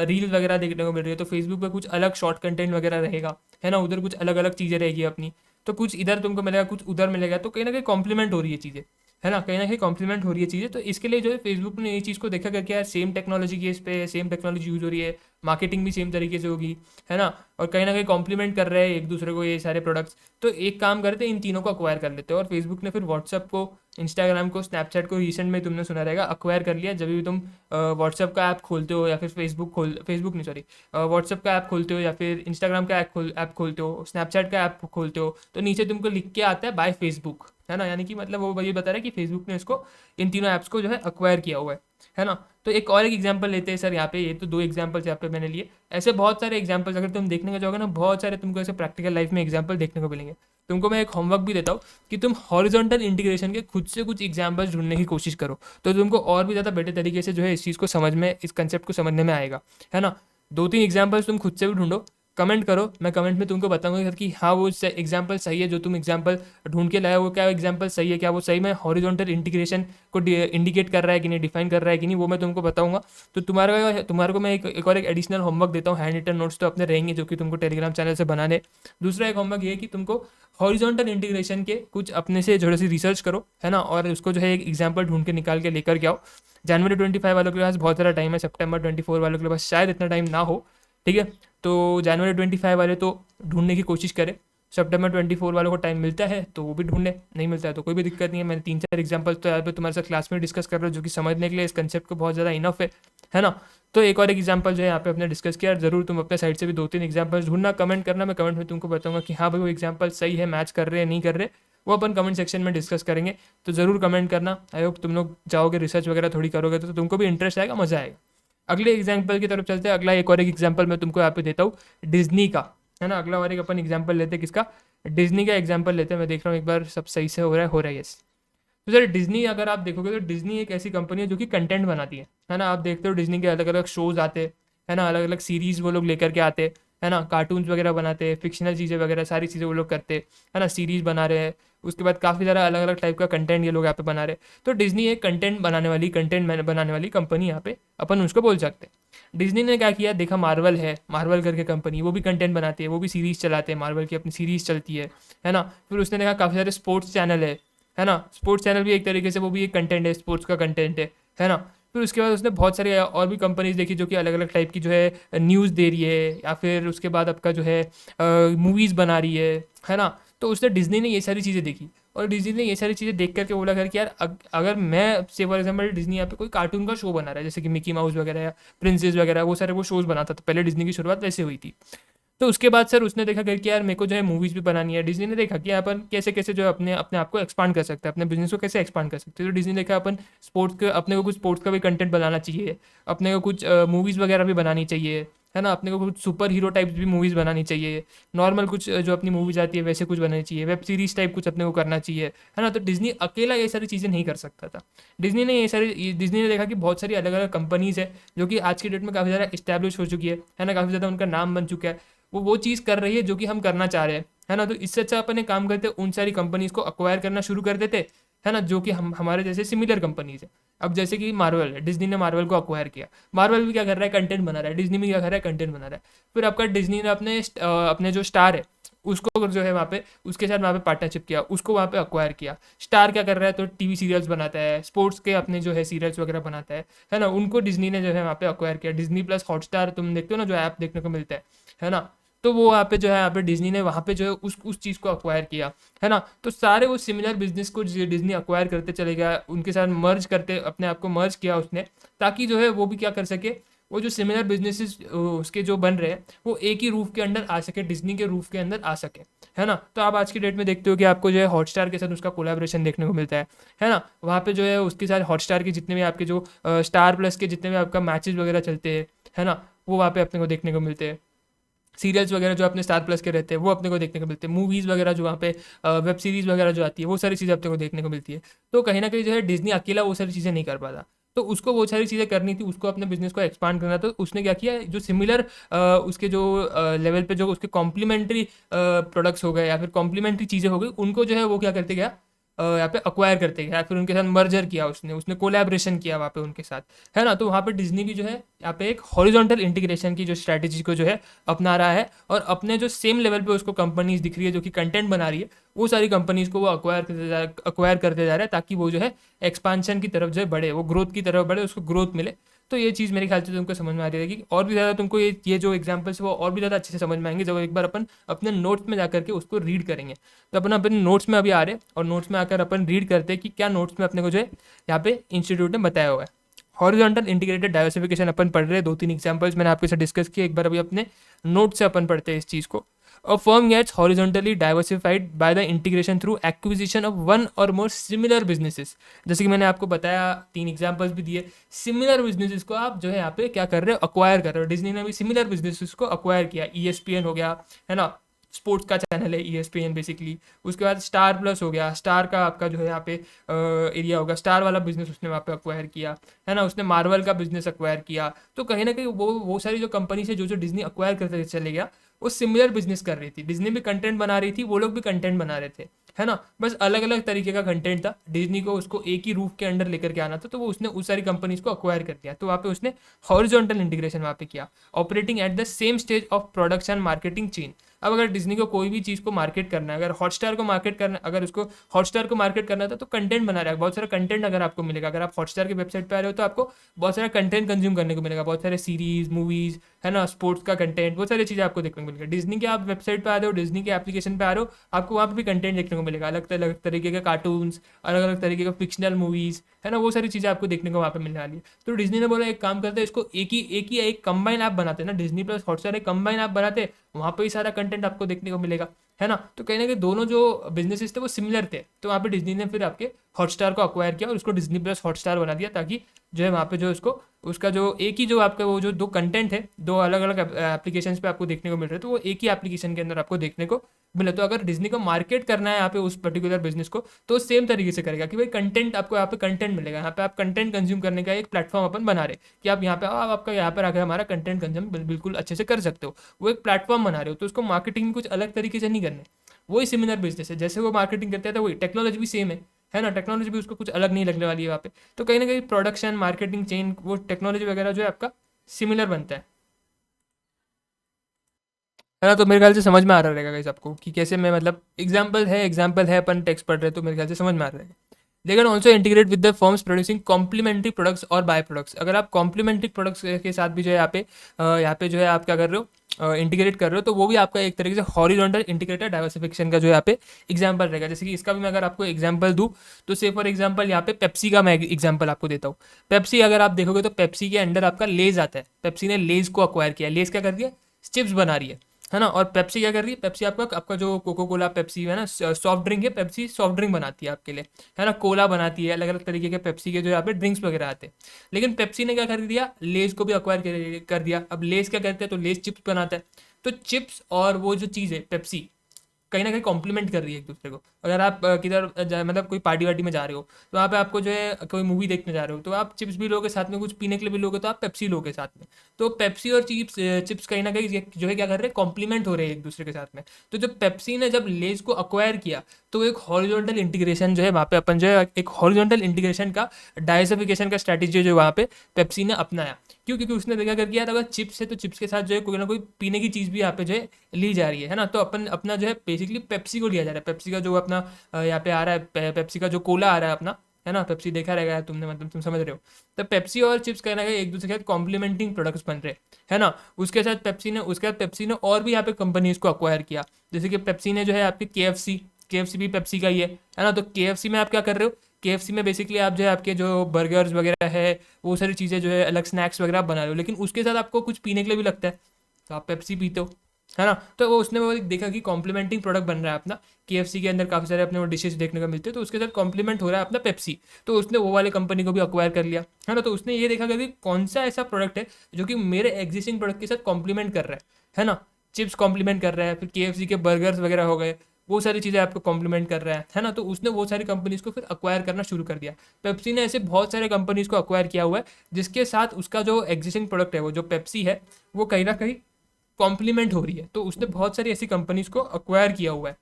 रील वगैरह देखने को मिल रही है, तो फेसबुक पे कुछ अलग शॉर्ट कंटेंट वगैरह रहेगा, है ना। उधर कुछ अलग अलग चीज़ें रहेगी अपनी, तो कुछ इधर तुमको मिलेगा, कुछ उधर मिलेगा, तो कहीं ना कहीं कॉम्प्लीमेंट हो रही है चीज़ें, है ना। कहीं ना कहीं कॉम्प्लीमेंट हो रही है चीज़ें। तो इसके लिए जो है फेसबुक ने ये चीज़ को देखा करके यार सेम टेक्नोलॉजी की इस पे सेम टेक्नोलॉजी यूज़ हो रही है, मार्केटिंग भी सेम तरीके से होगी, है ना। और कहीं ना कहीं कॉम्प्लीमेंट कर रहे हैं एक दूसरे को ये सारे प्रोडक्ट्स। तो एक काम करते हैं, इन तीनों को अक्वायर कर लेते हैं। और फेसबुक ने फिर व्हाट्सअप को, इंस्टाग्राम को, स्नैपचैट को रिसेंट में तुमने सुना रहेगा अक्वायर कर लिया। जब भी तुम व्हाट्सअप का ऐप खोलते हो या फिर फेसबुक नहीं सॉरी व्हाट्सअप का ऐप खोलते हो या फिर इंस्टाग्राम का ऐप खोलते हो, स्नैपचैट का ऐप खोलते हो, तो नीचे तुमको लिख के आता है बाय फेसबुक, है ना। यानी कि मतलब वो ये बता रहा है कि फेसबुक ने इसको, इन तीनों ऐप्स को जो है अक्वायर किया हुआ है ना। तो एक और एक एग्जांपल लेते हैं सर यहाँ पे। ये तो दो एग्जांपल्स यहाँ पे मैंने लिए, ऐसे बहुत सारे एग्जांपल्स अगर तुम देखने का जाओगे ना, बहुत सारे तुमको ऐसे प्रैक्टिकल लाइफ में एग्जांपल देखने को मिलेंगे। तुमको मैं एक होमवर्क भी देता हूँ कि तुम हॉरिजॉन्टल इंटीग्रेशन के खुद से कुछ एग्जांपल्स ढूंढने की कोशिश करो, तो तुमको और भी ज़्यादा बेटर तरीके से जो है इस चीज़ को समझ में, इस कंसेप्ट को समझने में आएगा, है ना। दो तीन एग्जांपल्स तुम खुद से भी ढूंढो, कमेंट करो, मैं कमेंट में तुमको बताऊंगा कि हाँ वो एग्जांपल सही है, जो तुम एग्जांपल ढूंढ के लाया वो क्या एग्जांपल सही है, क्या वो सही में हॉरिजॉन्टल इंटीग्रेशन को इंडिकेट कर रहा है कि नहीं, डिफाइन कर रहा है कि नहीं, वो मैं तुमको बताऊंगा। तो तुम्हारे को मैं एक और एक एडिशनल होमवर्क देता हूँ। हैंड रिटन नोट्स तो अपने रहेंगे जो कि तुमको टेलीग्राम चैनल से बनाने। दूसरा एक होमवर्क ये है कि तुमको हॉरिजॉन्टल इंटीग्रेशन के कुछ अपने से थोड़ी सी रिसर्च करो, है ना, और उसको जो है एक एग्जाम्पल ढूंढ के निकाल के लेकर के आओ। जनवरी 25 वालों के पास बहुत सारा टाइम है, सितंबर 24 वालों के पास शायद इतना टाइम ना हो, ठीक है। तो जनवरी 25 वाले तो ढूंढने की कोशिश करें, सितंबर 24 वालों को टाइम मिलता है तो वो भी ढूंढे, नहीं मिलता है तो कोई भी दिक्कत नहीं है। मैंने तीन चार एग्जांपल तो यहाँ पे तुम्हारे साथ क्लास में डिस्कस कर रहा हूँ, जो कि समझने के लिए इस कंसेप्ट को बहुत ज़्यादा इनफ है ना। तो एक और एक एग्जांपल जो है यहाँ पे अपने डिस्कस किया, ज़रूर तुम अपने साइड से भी दो तीन एग्जांपल्स ढूंढना, कमेंट करना, मैं कमेंट में तुमको बताऊंगा कि हाँ भाई वो एग्जांपल सही है, मैच कर रहे हैं नहीं कर रहे, वो अपन कमेंट सेक्शन में डिस्कस करेंगे। तो ज़रूर कमेंट करना। आई होप तुम लोग जाओगे रिसर्च वगैरह थोड़ी करोगे तो तुमको भी इंटरेस्ट आएगा, मज़ा आएगा। अगले एग्जाम्पल की तरफ चलते हैं। अगला एक और एक एग्जाम्पल मैं तुमको यहाँ पे देता हूँ डिज्नी का, है ना। अगला और एक अपन एग्जाम्पल लेते हैं किसका, डिज्नी का एग्जाम्पल लेते हैं। मैं देख रहा हूँ एक बार सब सही से हो रहा है यस। तो सर डिज्नी अगर आप देखोगे तो डिज्नी एक ऐसी कंपनी है जो कि कंटेंट बनाती है ना। आप देखते हो डिज्नी के अलग अलग शोज आते हैं ना, अलग अलग सीरीज वो लोग लेकर के आते हैं, है ना। कार्टून्स वगैरह बनाते हैं, फिक्शनल चीज़ें वगैरह सारी चीज़ें वो लोग करते हैं, है ना। सीरीज बना रहे हैं, उसके बाद काफ़ी सारा अलग अलग टाइप का कंटेंट ये लोग यहाँ पे बना रहे हैं। तो डिज्नी एक कंटेंट बनाने वाली कंपनी यहाँ पे अपन उसको बोल सकते हैं। डिज्नी ने क्या किया, देखा मार्वल है, मार्वल करके कंपनी, वो भी कंटेंट बनाती है, वो भी सीरीज चलाते हैं, मार्वल की अपनी सीरीज चलती है ना। फिर उसने देखा काफ़ी सारे स्पोर्ट्स चैनल है ना। स्पोर्ट्स चैनल भी एक तरीके से वो भी एक कंटेंट है, स्पोर्ट्स का कंटेंट है ना। फिर उसके बाद उसने बहुत सारी और भी कंपनीज देखी जो कि अलग अलग टाइप की जो है न्यूज़ दे रही है, या फिर उसके बाद आपका जो है मूवीज़ बना रही है ना। तो उसने डिज्नी ने ये सारी चीज़ें देखी, और डिज्नी ने ये सारी चीज़ें देख करके बोला कर कि यार अगर मैं से फॉर एग्जाम्पल डिज्नी यहाँ पे कोई कार्टून का शो बना रहा है, जैसे कि मिकी माउस वगैरह या प्रिंसेस वगैरह, वो सारे वो शोज़ बनाता था पहले, डिज्नी की शुरुआत वैसे हुई थी। तो उसके बाद सर उसने देखा कि यार मेरे को जो है मूवीज़ भी बनानी है। डिज्नी ने देखा कि अपन कैसे कैसे जो है अपने अपने आप को एक्सपांड कर सकते हैं, अपने बिजनेस को कैसे एक्सपांड कर सकते हैं। तो डिज्नी ने देखा अपन स्पोर्ट्स के, अपने को कुछ स्पोर्ट्स का भी कंटेंट बनाना चाहिए, अपने को कुछ मूवीज़ वगैरह भी बनानी चाहिए, है ना। अपने को कुछ सुपर हीरो टाइप्स भी मूवीज़ बनानी चाहिए, नॉर्मल कुछ जो अपनी मूवीज़ आती है वैसे कुछ बनानी चाहिए, वेब सीरीज़ टाइप कुछ अपने को करना चाहिए, है ना। तो डिज्नी अकेला ये सारी चीज़ें नहीं कर सकता था। डिज्नी ने देखा कि बहुत सारी अलग अलग कंपनीज़ है जो कि आज की डेट में काफ़ी ज़्यादा इस्टेब्लिश हो चुकी है ना, काफ़ी ज़्यादा उनका नाम बन चुका है, वो चीज़ कर रही है जो कि हम करना चाह रहे हैं, है ना। तो इससे अच्छा अपन एक काम करते, उन सारी कंपनीज को अक्वायर करना शुरू कर देते, है ना, जो कि हम हमारे जैसे सिमिलर कंपनीज है। अब जैसे कि मार्वल है, डिज्नी ने मार्वल को अक्वायर किया, मार्वल भी क्या कर रहा है, कंटेंट बना रहा है, डिज्नी भी क्या कर रहा है, कंटेंट बना रहा है। फिर आपका डिज्नी ने अपने जो स्टार है उसको जो है वहाँ पे उसके साथ वहाँ पे पार्टनरशिप किया, उसको वहाँ पे अक्वायर किया। स्टार क्या कर रहा है, तो टीवी सीरियल्स बनाता है, स्पोर्ट्स के अपने जो है सीरियल्स वगैरह बनाता है ना। उनको डिज्नी ने जो है वहाँ पे अक्वायर किया। डिज्नी प्लस हॉटस्टार तुम देखते हो ना, जो ऐप देखने को मिलता है ना। तो वो वहाँ पे जो है यहाँ पे डिज्नी ने वहाँ पे जो है उस चीज़ को अक्वायर किया, है ना। तो सारे वो सिमिलर बिजनेस को डिज्नी अक्वायर करते चले गया, उनके साथ मर्ज करते अपने आप को मर्ज किया उसने, ताकि जो है वो भी क्या कर सके, वो जो सिमिलर बिजनेसेस उसके जो बन रहे हैं वो एक ही रूफ के अंदर आ सके, डिज्नी के रूफ के अंदर आ सके, है ना। तो आप आज की डेट में देखते हो कि आपको जो है हॉटस्टार के साथ उसका कोलैबोरेशन देखने को मिलता है ना। वहाँ पे जो है उसके साथ हॉटस्टार के जितने भी आपके जो स्टार प्लस के जितने भी आपका मैचेस वगैरह चलते हैं, है ना, वो वहाँ पे अपने को देखने को मिलते हैं। सीरियल्स वगैरह जो अपने स्टार प्लस के रहते हैं वो अपने को देखने को मिलते हैं, मूवीज़ वगैरह जो वहाँ पे वेब सीरीज़ वगैरह जो आती है वो सारी चीज़ें अपने को देखने को मिलती है। तो कहीं ना कहीं जो है डिज्नी अकेला वो सारी चीज़ें नहीं कर पाता, तो उसको वो सारी चीज़ें करनी थी, उसको अपने बिजनेस को एक्सपांड करना था। तो उसने क्या किया, जो सिमिलर उसके जो लेवल पे जो उसके कॉम्प्लीमेंट्री प्रोडक्ट्स हो गए या फिर कॉम्प्लीमेंट्री चीज़ें हो गई, उनको जो है वो क्या करते गया, यहाँ पे अक्वायर करते गया, फिर उनके साथ मर्जर किया, उसने उसने कोलैबोरेशन किया वहाँ पे उनके साथ, है ना। तो वहाँ पे डिज्नी भी जो है यहाँ पे एक हॉरिजॉन्टल इंटीग्रेशन की जो स्ट्रैटेजी को जो है अपना रहा है, और अपने जो सेम लेवल पे उसको कंपनीज दिख रही है जो कि कंटेंट बना रही है, वो सारी कंपनीज को वो अक्वायर करते जा रहा है, ताकि वो जो है एक्सपांशन की तरफ जो है बढ़े, वो ग्रोथ की तरफ बढ़े, उसको ग्रोथ मिले। तो ये चीज़ मेरे ख्याल से तुमको समझ में आ रही है, और भी ज़्यादा तुमको ये जो एग्जांपल्स वो और भी ज़्यादा अच्छे से समझ में आएंगे जब एक बार अपन अपने नोट्स में जाकर के उसको रीड करेंगे। तो अपन अपने नोट्स में अभी आ रहे हैं, और नोट्स में आकर अपन रीड करते हैं कि क्या नोट्स में अपने को जो है यहाँ पे इंस्टीट्यूट ने बताया हुआ है। हॉरिजॉन्टल इंटीग्रेटेड डाइवर्सिफिकेशन अपन पढ़ रहे हैं, 2-3 एग्जांपल्स मैंने आपके साथ डिस्कस किए, एक बार अभी अपने नोट से अपन पढ़ते हैं इस चीज़ को। A firm gets horizontally diversified by the integration through acquisition of one or more similar businesses। जैसे कि मैंने आपको बताया, 3 एग्जांपल्स भी दिए, सिमिलर बिजनेसेस को आप जो है यहाँ पे क्या कर रहे हो, अक्वायर कर रहे हो। डिज्नी ने भी सिमिलर बिजनेसेस को अक्वायर किया, ESPN हो गया, है ना, स्पोर्ट्स का चैनल है ESPN बेसिकली। उसके बाद स्टार प्लस हो गया, स्टार का आपका जो है यहाँ पे एरिया होगा, स्टार वाला बिजनेस उसने वहाँ पे अक्वायर किया, है ना। उसने मार्वल का बिजनेस अक्वायर किया। तो कहीं ना कहीं वो सारी जो कंपनी से जो डिज्नी अक्वायर करते चले गया, वो सिमिलर बिजनेस कर रही थी। डिज्नी भी कंटेंट बना रही थी, वो लोग भी कंटेंट बना रहे थे, है ना। बस अलग अलग तरीके का कंटेंट था। डिज्नी को उसको एक ही रूफ के अंडर लेकर के आना था, तो वो उसने उस सारी कंपनीज को अक्वायर कर दिया। तो वहाँ पे उसने हॉरिजॉन्टल इंटीग्रेशन वहाँ पे किया, operating at the same stage of production marketing chain. अब अगर डिज्नी को कोई भी चीज़ को मार्केट करना है, अगर हॉटस्टार को मार्केट करना, अगर उसको हॉटस्टार को मार्केट करना था, तो कंटेंट बना रहा है, बहुत सारा कंटेंट अगर आपको मिलेगा। अगर आप हॉटस्टार की वेबसाइट पे आ रहे हो तो आपको बहुत सारा कंटेंट कंज्यूम करने को मिलेगा, बहुत सारे सीरीज, मूवीज, है ना, स्पोर्ट्स का कंटेंट, बहुत सारी चीज़ें आपको देखने को मिलेगा। डिज्नी के आप वेबसाइट पे आ रहे हो, डिज्नी के एप्लीकेशन पे आ रहे हो, आपको वहाँ पे भी कंटेंट देखने को मिलेगा, अलग अलग तरीके के कार्टून्स, अलग अलग तरीके का फिक्शनल मूवीज, है ना, वो सारी चीज़ें आपको देखने को वहाँ पे मिलने वाली है। तो डिज्नी ने बोला एक काम करते हैं, इसको एक कंबाइन ऐप बनाते हैं ना, डिज्नी प्लस हॉटस्टार एक कंबाइन ऐप बनाते हैं, वहाँ पे ही सारा कंटेंट आपको देखने को मिलेगा, है ना। तो कहीं ना कहीं दोनों जो बिजनेसेस थे वो सिमिलर थे, तो वहाँ पे डिज्नी ने फिर आपके हॉटस्टार को अक्वायर किया और उसको डिज्नी प्लस हॉटस्टार बना दिया, ताकि जो है वहाँ पे जो उसको उसका जो एक ही जो आपका वो जो 2 कंटेंट है, 2 अलग अलग एप्लीकेशंस पे आपको देखने को मिल रहे हैं, तो वो एक ही एप्लीकेशन के अंदर आपको देखने को मिले। तो अगर डिज्नी को मार्केट करना है यहाँ पे उस पर्टिकुलर बिजनेस को, तो सेम तरीके से करेगा कि भाई कंटेंट आपको यहाँ पे कंटेंट मिलेगा, यहाँ पे आप कंटेंट कंज्यूम करने का एक प्लेटफॉर्म अपन बना रहे कि आप यहाँ पे आप आपका यहाँ पर आकर हमारा कंटेंट कंज्यूम बिल्कुल अच्छे से कर सकते हो। वो एक प्लेटफॉर्म बना रहे हो, तो उसको मार्केटिंग कुछ अलग तरीके से नहीं करने, वही सिमिलर बिजनेस है, जैसे वो मार्केटिंग करते हैं, तो वही टेक्नोलॉजी भी सेम है ना, टेक्नोलॉजी भी उसको कुछ अलग नहीं लगने वाली है वहाँ पे। तो कहीं ना कहीं प्रोडक्शन, मार्केटिंग चेन, वो टेक्नोलॉजी वगैरह जो है आपका सिमिलर बनता है ना। तो मेरे ख्याल से समझ में आ रहा रहेगा गाइस आपको कि कैसे मैं, मतलब एग्जाम्पल है, अपन टेक्स्ट पढ़ रहे हैं, तो मेरे ख्याल से समझ में आ रहा है। They can also integrate with the firms producing complementary products और बाय प्रोडक्ट्स। अगर आप कॉम्प्लीमेंट्री प्रोडक्ट्स के साथ भी जो है यहाँ पे जो है आप क्या कर रहे हो, इंटीग्रेट कर रहे हो, तो वो भी आपका एक तरीके से हॉरिजॉन्टल इंटीग्रेटेड डाइवर्सिफिकेशन का जो यहाँ पे एग्जांपल रहेगा। जैसे कि इसका भी मैं अगर आपको एग्जांपल दूँ, तो से फॉर एग्जांपल यहाँ पे पेप्सी का मैं एग्जांपल आपको देता हूँ। पेप्सी अगर आप देखोगे तो पेप्सी के अंडर आपका लेज आता है, पेप्सी ने लेज को अक्वायर किया, लेज क्या कर दिया, चिप्स बना रही है ना। और पेप्सी क्या कर रही है, पेप्सी आपका आपका जो कोको कोला पेप्सी है ना, सॉफ्ट ड्रिंक है, पेप्सी सॉफ्ट ड्रिंक बनाती है आपके लिए, है ना, कोला बनाती है, अलग अलग तरीके के पेप्सी के जो यहाँ पे ड्रिंक्स वगैरह आते हैं। लेकिन पेप्सी ने क्या कर दिया, लेज को भी अक्वायर कर दिया। अब लेज क्या करते हैं, तो लेज चिप्स बनाता है। तो चिप्स और वो जो चीज़ है पेप्सी, कहीं ना कहीं कॉम्प्लीमेंट कर रही है एक दूसरे को। अगर आप किधर मतलब कोई पार्टी वार्टी में जा रहे हो, तो वहाँ पे आपको जो है कोई मूवी देखने जा रहे हो, तो आप चिप्स भी लोगे साथ में, कुछ पीने के लिए भी लोगे, तो आप पेप्सी लोगे साथ में। तो पेप्सी और चिप्स कहीं ना कहीं जो है क्या कर रहे हैं, कॉम्प्लीमेंट हो रहे हैं एक दूसरे के साथ में। तो जब पेप्सी ने जब लेज को अक्वायर किया, तो एक हॉरिजॉन्टल इंटीग्रेशन जो है वहाँ पे अपन जो है एक हॉरिजॉन्टल इंटीग्रेशन का डाइवर्सिफिकेशन का स्ट्रैटेजी जो वहाँ पे पेप्सी ने अपनाया। क्यों? क्योंकि उसने देखा कर किया था, अगर चिप्स है तो चिप्स के साथ जो है कोई ना कोई पीने की चीज़ भी यहाँ पे जो है ली जा रही है ना। तो अपन अपना जो है बेसिकली पेप्सी को लिया जा रहा है, पेप्सी का जो अपना यहाँ पे आ रहा है, पेप्सी का जो कोला आ रहा है अपना, है ना, पेप्सी देखा रहेगा तुमने, मतलब तुम समझ रहे हो। तो पेप्सी और चिप्स कहना है एक दूसरे के साथ कॉम्प्लीमेंटिंग प्रोडक्ट्स बन रहे हैं ना। उसके बाद पेप्सी ने और भी यहाँ पे कंपनीज को अक्वायर किया। जैसे कि पेप्सी ने जो है आपकी KFC भी पेप्सी का ही है ना। तो KFC में आप क्या कर रहे हो, KFC में बेसिकली आप जो है आपके जो बर्गर्स वगैरह है, वो सारी चीज़ें जो है अलग स्नैक्स वगैरह आप बना रहे हो, लेकिन उसके साथ आपको कुछ पीने के लिए भी लगता है, तो आप पेप्सी पीते हो, है ना। तो वो उसने वो देखा कि कॉम्प्लीमेंटिंग प्रोडक्ट बन रहा है अपना, KFC के अंदर काफ़ी सारे अपने वो डिशेज देखने को मिलते हैं, तो उसके साथ कॉम्प्लीमेंट हो रहा है अपना पेप्सी। तो उसने वो वाले कंपनी को भी अक्वायर कर लिया, है ना। तो उसने ये देखा कि कौन सा ऐसा प्रोडक्ट है जो कि मेरे एग्जिस्टिंग प्रोडक्ट के साथ कॉम्प्लीमेंट कर रहा है ना। चिप्स कॉम्प्लीमेंट कर रहा है, फिर KFC के बर्गर्स वगैरह हो गए, वो सारी चीज़ें आपको कॉम्प्लीमेंट कर रहा है ना। तो उसने वो सारी कंपनीज को फिर अक्वायर करना शुरू कर दिया। पेप्सी ने ऐसे बहुत सारे कंपनीज को अक्वायर किया हुआ है, जिसके साथ उसका जो एग्जिस्टिंग प्रोडक्ट है, वो जो पेप्सी है, वो कहीं ना कहीं कॉम्प्लीमेंट हो रही है। तो उसने बहुत सारी ऐसी कंपनीज को अक्वायर किया हुआ है।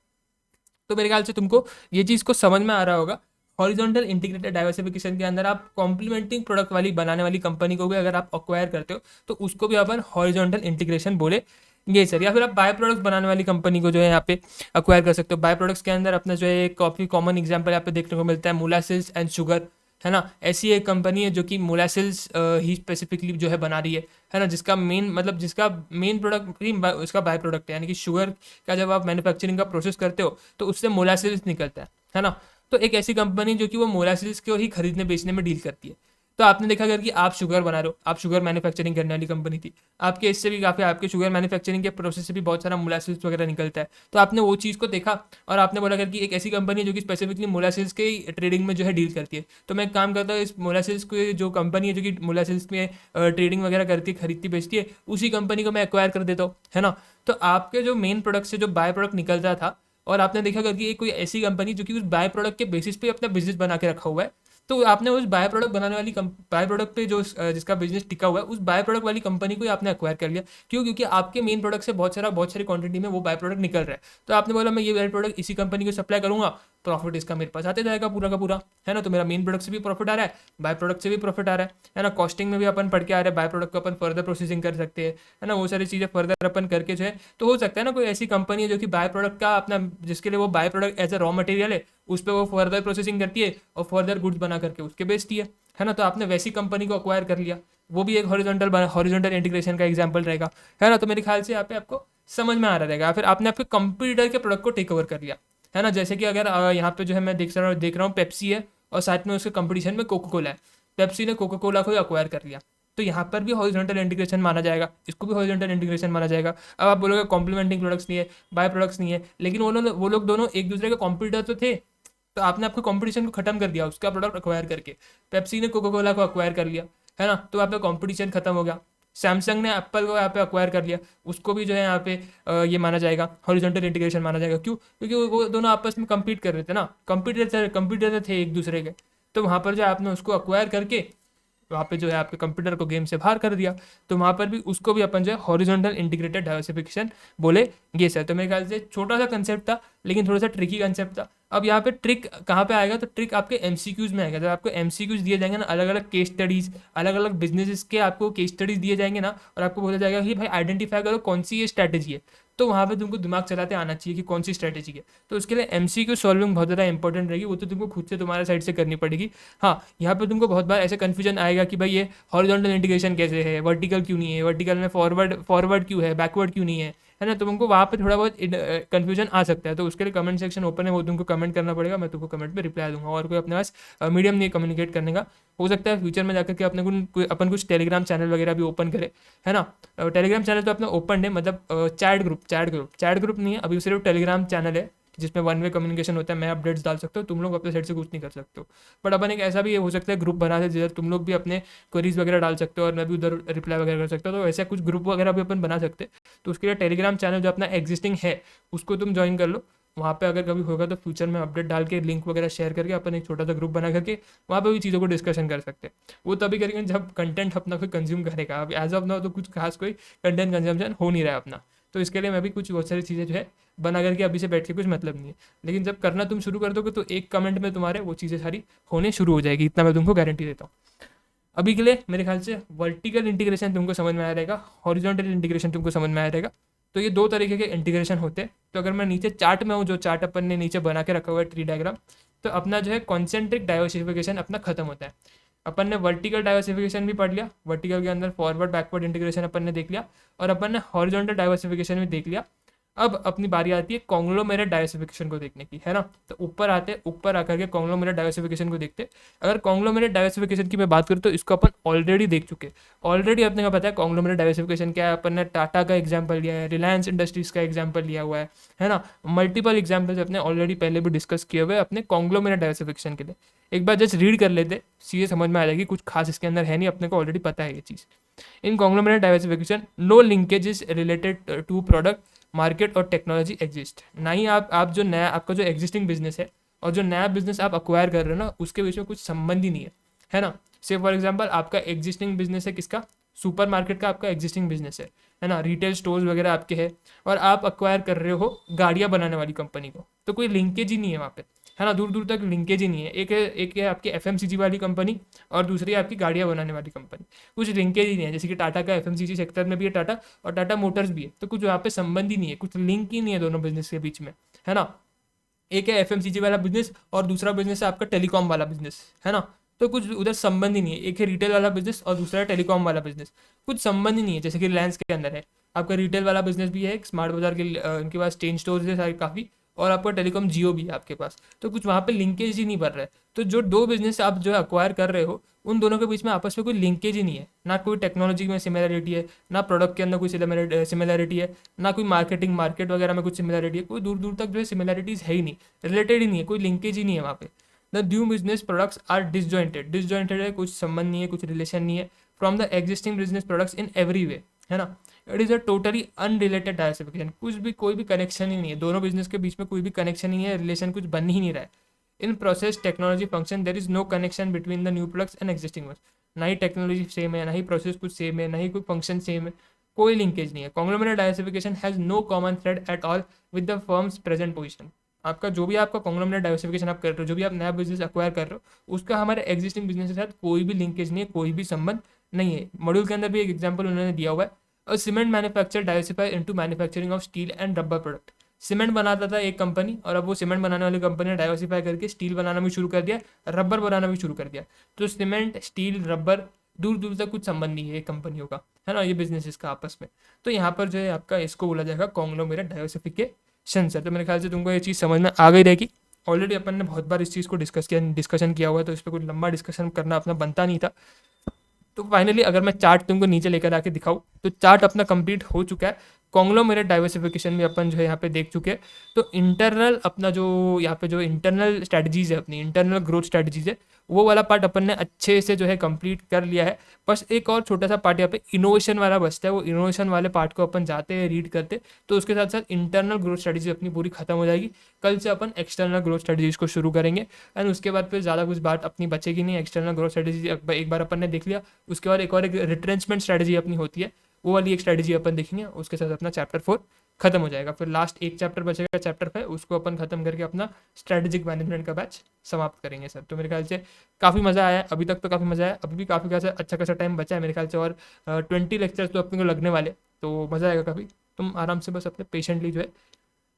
तो मेरे ख्याल से तुमको ये चीज़ को समझ में आ रहा होगा। हॉरिजॉन्टल इंटीग्रेटेड डाइवर्सिफिकेशन के अंदर आप कॉम्प्लीमेंटिंग प्रोडक्ट वाली बनाने वाली कंपनी को भी अगर आप अक्वायर करते हो तो उसको भी अपन हॉरिजॉन्टल इंटीग्रेशन बोले ये सर। या फिर आप बाय प्रोडक्ट्स बनाने वाली कंपनी को जो है यहाँ पे अक्वायर कर सकते हो। बाय प्रोडक्ट्स के अंदर अपना जो है काफ़ी कॉमन एग्जांपल यहाँ पे देखने को मिलता है मोलासिस एंड शुगर, है ना। ऐसी एक कंपनी है जो कि मोलासिस ही स्पेसिफिकली जो है बना रही है ना, जिसका मेन मतलब जिसका मेन प्रोडक्ट ही उसका बाय प्रोडक्ट है, यानी कि शुगर का जब आप मैन्युफैक्चरिंग का प्रोसेस करते हो तो उससे मोलासिस निकलता है ना। तो एक ऐसी कंपनी जो कि वो मोलासिस को ही खरीदने बेचने में डील करती है। तो आपने देखा अगर कि आप शुगर बना रहे हो, आप शुगर मैन्युफैक्चरिंग करने वाली कंपनी थी, आपके इससे भी काफ़ी आपके शुगर मैन्युफैक्चरिंग के प्रोसेस से भी बहुत सारा मोलासिस वगैरह निकलता है। तो आपने वो चीज़ को देखा और आपने बोला कि एक ऐसी कंपनी है जो कि स्पेसिफिकली मोलासिस के ट्रेडिंग में जो है डील करती है, तो मैं एक काम करता हूँ, इस मोलासिस की जो कंपनी है जो कि मोलासिस में ट्रेडिंग वगैरह करती है, खरीदती बेचती है, उसी कंपनी को मैं एक्वायर कर देता हूँ, है ना। तो आपके जो मेन प्रोडक्ट से जो बाय प्रोडक्ट निकलता था, और आपने देखा कि एक कोई ऐसी कंपनी जो कि उस बाय प्रोडक्ट के बेसिस पे अपना बिजनेस बना के रखा हुआ है, तो आपने उस बाय प्रोडक्ट बनाने वाली बाय प्रोडक्ट पे जो जिसका बिजनेस टिका हुआ है, उस बाय प्रोडक्ट वाली कंपनी को ही आपने एक्वायर कर लिया। क्यों? क्योंकि आपके मेन प्रोडक्ट से बहुत सारी क्वांटिटी में वो बाय प्रोडक्ट निकल रहा है। तो आपने बोला मैं ये बाय प्रोडक्ट इसी कंपनी को सप्लाई करूंगा, प्रॉफिट इसका मेरे पास आते जाएगा पूरा का पूरा, है ना। तो मेरा मेन प्रोडक्ट से भी प्रॉफिट आ रहा है, बाय प्रोडक्ट से भी प्रॉफिट आ रहा है ना। कॉस्टिंग में भी अपन पढ़ के आ रहे हैं, बाय प्रोडक्ट को अपन फर्दर प्रोसेसिंग कर सकते हैं, है ना। वो सारी चीज़ें फर्दर अपन करके जो है, तो हो सकता है ना कोई ऐसी कंपनी है जो कि बाय प्रोडक्ट का अपना, जिसके लिए वो by product as a raw material है, उस पर वो फर्दर प्रोसेसिंग करती है और फर्दर गुड्स बना करके उसके बेचती है ना। तो आपने वैसी कंपनी को अक्वायर कर लिया, वो भी एक हॉरिजॉन्टल इंटीग्रेशन का एग्जांपल रहेगा, है ना। तो मेरे ख्याल से यहाँ पे आपको समझ में आ रहा रहेगा। फिर आपने आपके कंपटीटर के प्रोडक्ट को टेक ओवर कर लिया, है ना। जैसे कि अगर यहाँ पे जो है मैं देख रहा हूँ पेप्सी है और साथ में उसके कंपटीशन में कोका कोला है। पेप्सी ने कोका कोला को अक्वायर कर लिया, तो यहाँ पर भी हॉरिजॉन्टल इंटीग्रेशन माना जाएगा, इसको भी हॉरिजॉन्टल इंटीग्रेशन माना जाएगा। अब आप बोलोगे कॉम्प्लीमेंटिंग प्रोडक्ट्स नहीं है, बाय प्रोडक्ट्स नहीं है, लेकिन वो लोग दोनों एक दूसरे के कॉम्पिटिटर तो थे, तो आपने आपके कंपटीशन को खत्म कर दिया उसका प्रोडक्ट अक्वायर करके। पेप्सी ने कोका कोला को अक्वायर कर लिया, है ना। तो यहाँ पे कंपटीशन खत्म हो गया। सैमसंग ने एप्पल को यहाँ पे अक्वायर कर लिया, उसको भी जो है यहाँ पे ये माना जाएगा, हॉरिजॉन्टल इंटीग्रेशन माना जाएगा। क्यों? क्योंकि वो दोनों आपस में compete कर रहे थे ना, कंप्यूटर थे एक दूसरे के। तो वहाँ पर जो है आपने उसको अक्वायर करके वहाँ पे जो है आपके कंप्यूटर को गेम से बाहर कर दिया, तो वहाँ पर भी उसको भी अपन जो है हॉरिजॉन्टल इंटीग्रेटेड डाइवर्सिफिकेशन बोले ये सर। तो मेरे ख्याल से छोटा सा कंसेप्ट था, लेकिन थोड़ा सा ट्रिकी कंसेप्ट था। अब यहाँ पे ट्रिक कहाँ पे आएगा? तो ट्रिक आपके एमसीक्यूज में आएगा। जब आपको एमसीक्यूज दिए जाएंगे ना, अलग अलग केस स्टडीज, अलग अलग बिजनेसेस के आपको केस स्टडीज दिए जाएंगे ना, और आपको बोला जाएगा कि भाई आइडेंटिफाई करो कौन सी ये स्ट्रैटेजी है, तो वहाँ पे तुमको दिमाग चलाते आना चाहिए कि कौन सी स्ट्रैटेजी है। तो उसके लिए एमसीक्यू सॉल्विंग बहुत ज़्यादा इंपॉर्टेंट रहेगी, वो तो तुमको खुद से तुम्हारे साइड से करनी पड़ेगी। हाँ, यहाँ पे तुमको बहुत बार ऐसे कन्फ्यूजन आएगा कि भाई ये हॉरिजॉन्टल इंटीग्रेशन कैसे है, वर्टिकल क्यों नहीं है, वर्टिकल में फॉरवर्ड क्यों है, बैकवर्ड क्यों नहीं है ना। तो तुमको वहाँ पे थोड़ा बहुत कन्फ्यूजन आ सकता है। तो उसके लिए कमेंट सेक्शन ओपन है, वो तुमको कमेंट करना पड़ेगा, मैं तुमको कमेंट पे रिप्लाई दूंगा। और कोई अपने पास मीडियम नहीं है कम्युनिकेट करने का, हो सकता है फ्यूचर में जाकर के अपने अपन कुछ टेलीग्राम चैनल वगैरह भी ओपन करे, है ना। टेलीग्राम चैनल तो अपना ओपन है, मतलब चैट ग्रुप नहीं है अभी, सिर्फ टेलीग्राम चैनल है जिसमें वन वे कम्युनिकेशन होता है। मैं अपडेट्स डाल सकता हूँ, तुम लोग अपने साइड से कुछ नहीं कर सकते हो। बट अपन एक ऐसा भी हो सकता है ग्रुप बना दे जिधर तुम लोग भी अपने क्वेरीज वगैरह डाल सकते हो और मैं भी उधर रिप्लाई वगैरह कर सकता हूँ। तो ऐसा कुछ ग्रुप वगैरह भी अपन बना सकते हैं। तो उसके लिए टेलीग्राम चैनल जो अपना एग्जिस्टिंग है उसको तुम ज्वाइन कर लो। वहाँ पे अगर कभी होगा तो फ्यूचर में अपडेट डाल के लिंक वगैरह शेयर करके अपन एक छोटा सा ग्रुप बना करके वहाँ पे भी चीज़ों को डिस्कशन कर सकते हैं। वो तभी करेंगे जब कंटेंट अपना कोई कंज्यूम करेगा। अब एज ऑफ नाउ तो कुछ खास कोई कंटेंट कंजम्पशन हो नहीं रहा है अपना, तो इसके लिए मैं भी कुछ बहुत सारी चीज़ें जो है बना करके अभी से बैठ के कुछ मतलब नहीं है। लेकिन जब करना तुम शुरू कर दोगे तो एक कमेंट में तुम्हारे वो चीज़ें सारी होने शुरू हो जाएगी, इतना मैं तुमको गारंटी देता हूँ। अभी के लिए मेरे ख्याल से वर्टिकल इंटीग्रेशन तुमको समझ में आया रहेगा, हॉरिजॉन्टल इंटीग्रेशन तुमको समझ में आया रहेगा। तो ये दो तरीके के इंटीग्रेशन होते हैं। तो अगर मैं नीचे चार्ट में हूँ, जो चार्ट अपन ने नीचे बना के रखा हुआ है ट्री डायग्राम, तो अपना जो है कॉन्सेंट्रिक डाइवर्सिफिकेशन अपना खत्म होता है। अपन ने वर्टिकल डाइवर्सिफिकेशन भी पढ़ लिया, वर्टिकल के अंदर फॉरवर्ड बैकवर्ड इंटीग्रेशन अपन ने देख लिया, और अपन ने हॉरिजॉन्टल डाइवर्सिफिकेशन भी देख लिया। अब अपनी बारी आती है कॉन्ग्लोमेरेट डाइवर्सिफिकेशन को देखने की, है ना। तो ऊपर आकर के कॉन्ग्लोमेरेट डाइवर्सिफिकेशन को देखते। अगर कॉन्ग्लोमेरेट डाइवर्सिफिकेशन की मैं बात करूँ तो इसको अपन ऑलरेडी देख चुके। ऑलरेडी अपने को पता है कॉन्ग्लोमेरेट डाइवर्सिफिकेशन क्या है। अपन ने टाटा का एग्जाम्पल लिया है, रिलायंस इंडस्ट्रीज का एग्जाम्पल लिया हुआ है ना। मल्टीपल एग्जाम्पल्स अपने ऑलरेडी पहले भी डिस्कस किए हुए अपने कॉन्ग्लोमेरेट डाइवर्सिफिकेशन के लिए। एक बार जस्ट रीड कर लेते, सीधे समझ में आ जाएगी, कुछ खास इसके अंदर है नहीं, अपने को ऑलरेडी पता है ये चीज़। In conglomerate diversification no linkages related to product market और टेक्नोलॉजी एग्जिस्ट। ना ही आप जो नया आपका जो एग्जिस्टिंग बिजनेस है और जो नया बिजनेस आप अक्वायर कर रहे हो ना, उसके बीच में कुछ संबंध ही नहीं है ना। से फॉर एग्जाम्पल आपका एग्जिस्टिंग बिजनेस है, किसका, सुपर मार्केट का आपका एग्जिस्टिंग बिजनेस है ना, रिटेल स्टोर्स वगैरह आपके हैं, और आप अक्वायर कर रहे हो गाड़ियाँ बनाने वाली कंपनी को, तो कोई लिंकेज ही नहीं है वहाँ पे, है ना, दूर दूर तक लिंकेज ही नहीं है। एक है आपकी एफएमसीजी वाली कंपनी और दूसरी है आपकी गाड़ियाँ बनाने वाली कंपनी, कुछ लिंकेज ही नहीं है। जैसे कि टाटा का एफएमसीजी सेक्टर में भी है टाटा, और टाटा मोटर्स भी है, तो कुछ वहाँ पे संबंध ही नहीं है, कुछ लिंक ही नहीं है दोनों बिजनेस के बीच में, है ना। एक है एफएमसीजी वाला बिजनेस और दूसरा बिजनेस है आपका टेलीकॉम वाला बिजनेस, है ना, तो कुछ उधर संबंध ही नहीं है। एक है रिटेल वाला बिजनेस और दूसरा है टेलीकॉम वाला बिजनेस, कुछ संबंध ही नहीं है। जैसे कि रिलायंस के अंदर है आपका रिटेल वाला बिजनेस भी है, एक स्मार्ट बाजार के इनके पास चेन स्टोर्स है सारे काफ़ी, और आपका टेलीकॉम जियो भी है आपके पास, तो कुछ वहाँ पे लिंकेज ही नहीं बन रहा है। तो जो दो बिजनेस आप जो है अक्वायर कर रहे हो, उन दोनों के बीच में आपस में कोई लिंकेज ही नहीं है, ना कोई टेक्नोलॉजी में सिमिलरिटी है, ना प्रोडक्ट के अंदर कोई सिमिलरिटी है, ना कोई मार्केट वगैरह में कुछ सिमिलरिटी है, कोई दूर दूर तक जो है सिमिलरिटीज़ है ही नहीं, रिलेटेड ही नहीं है, कोई लिंकेज ही नहीं है वहाँ पे। The new business products are disjointed है, कुछ संबंध नहीं है, कुछ रिलेशन नहीं है from the existing business products in every way, है ना। It is a totally unrelated diversification, कुछ भी कोई भी कनेक्शन ही नहीं है, दोनों बिजनेस के बीच में कोई भी कनेक्शन नहीं है, रिलेशन कुछ बन ही नहीं रहा है। In process technology function there is no connection between the new products and existing ones, ना ही टेक्नोलॉजी सेम है, ना ही प्रोसेस कुछ सेम है, ना ही कोई फंक्शन सेम है, कोई लिंकेज नहीं है। Conglomerate diversification has no common thread at all with the firms present position. आपका जो भी आपका कॉन्ग्लोमरेट डाइवर्सिफिकेशन आप कर रहे हो, जो भी आप नया बिजनेस अक्वायर कर रहे हो, उसका हमारे एग्जिस्टिंग बिजनेस के साथ कोई भी लिंकेज नहीं है, कोई भी संबंध नहीं है। मॉड्यूल के अंदर भी एक एग्जाम्पल उन्होंने दिया हुआ है, और cement manufacture diversify into manufacturing of steel and rubber product. Cement बनाता था एक कंपनी, और अब वो सीमेंट बनाने वाली कंपनी ने डाइवर्सिफाई करके स्टील बनाना भी शुरू कर दिया, रबर बनाना भी शुरू कर दिया। तो सीमेंट, स्टील, रबर, दूर दूर तक कुछ संबंध नहीं है ये कंपनियों का, है ना, ये बिजनेस का आपस में। तो यहाँ पर जो है आपका इसको बोला जाएगा कॉन्ग्लोमरेट डाइवर्सिफिकेशन से। तो मेरे ख्याल से तुमको ये चीज़ समझ में आ गई रहेगी। ऑलरेडी अपन ने बहुत बार इस चीज़ को डिस्कशन किया हुआ है, तो इस पर कोई लंबा डिस्कशन करना अपना बनता नहीं था। तो फाइनली अगर मैं चार्ट तुमको नीचे लेकर आके दिखाऊँ, तो चार्ट अपना कंप्लीट हो चुका है। कॉन्ग्लोमरेट डाइवर्सिफिकेशन में अपन जो है यहाँ पे देख चुके हैं। तो इंटरनल अपना जो यहाँ पे जो इंटरनल स्ट्रेटजीज है, अपनी इंटरनल ग्रोथ स्ट्रेटजीज है, वो वाला पार्ट अपन ने अच्छे से जो है कंप्लीट कर लिया है। बस एक और छोटा सा पार्ट यहाँ पे इनोवेशन वाला बचता है, वो इनोवेशन वाले पार्ट को अपन जाते हैं रीड करते, तो उसके साथ साथ इंटरनल ग्रोथ स्ट्रेटजी अपनी पूरी खत्म हो जाएगी। कल से अपन एक्सटर्नल ग्रोथ स्ट्रेटजीज को शुरू करेंगे, एंड उसके बाद फिर ज़्यादा कुछ बात अपनी बचेगी नहीं। एक्सटर्नल ग्रोथ स्ट्रेटजी एक बार अपन ने देख लिया, उसके बाद एक और एक रिट्रेंचमेंट स्ट्रेटजी अपनी होती है, वो वाली एक स्ट्रेटजी अपन देखेंगे। उसके साथ अपना चैप्टर 4 खत्म हो जाएगा। फिर लास्ट एक चैप्टर बचेगा, चैप्टर 5, उसको अपन खत्म करके अपना स्ट्रेटेजिक मैनेजमेंट का बैच समाप्त करेंगे सर। तो मेरे ख्याल से काफ़ी मज़ा आया अभी तक, तो काफ़ी मज़ा आया, अभी भी काफ़ी खासा अच्छा खासा टाइम बचा है मेरे ख्याल से, और 20 लेक्चर्स तो अपने को लगने वाले, तो मज़ा आएगा काफ़ी। तुम आराम से बस अपने पेशेंटली जो है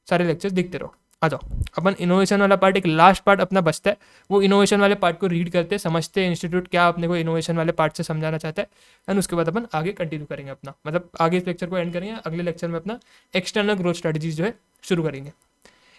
सारे लेक्चर्स देखते रहो। आ जाओ, अपन इनोवेशन वाला पार्ट, एक लास्ट पार्ट अपना बचता है, वो इनोवेशन वाले पार्ट को रीड करते हैं, समझते हैं इंस्टीट्यूट क्या अपने को इनोवेशन वाले पार्ट से समझाना चाहता है, एंड उसके बाद अपन आगे कंटिन्यू करेंगे अपना, मतलब आगे इस लेक्चर को एंड करेंगे, अगले लेक्चर में अपना एक्सटर्नल ग्रोथ स्ट्रेटजीज जो है शुरू करेंगे।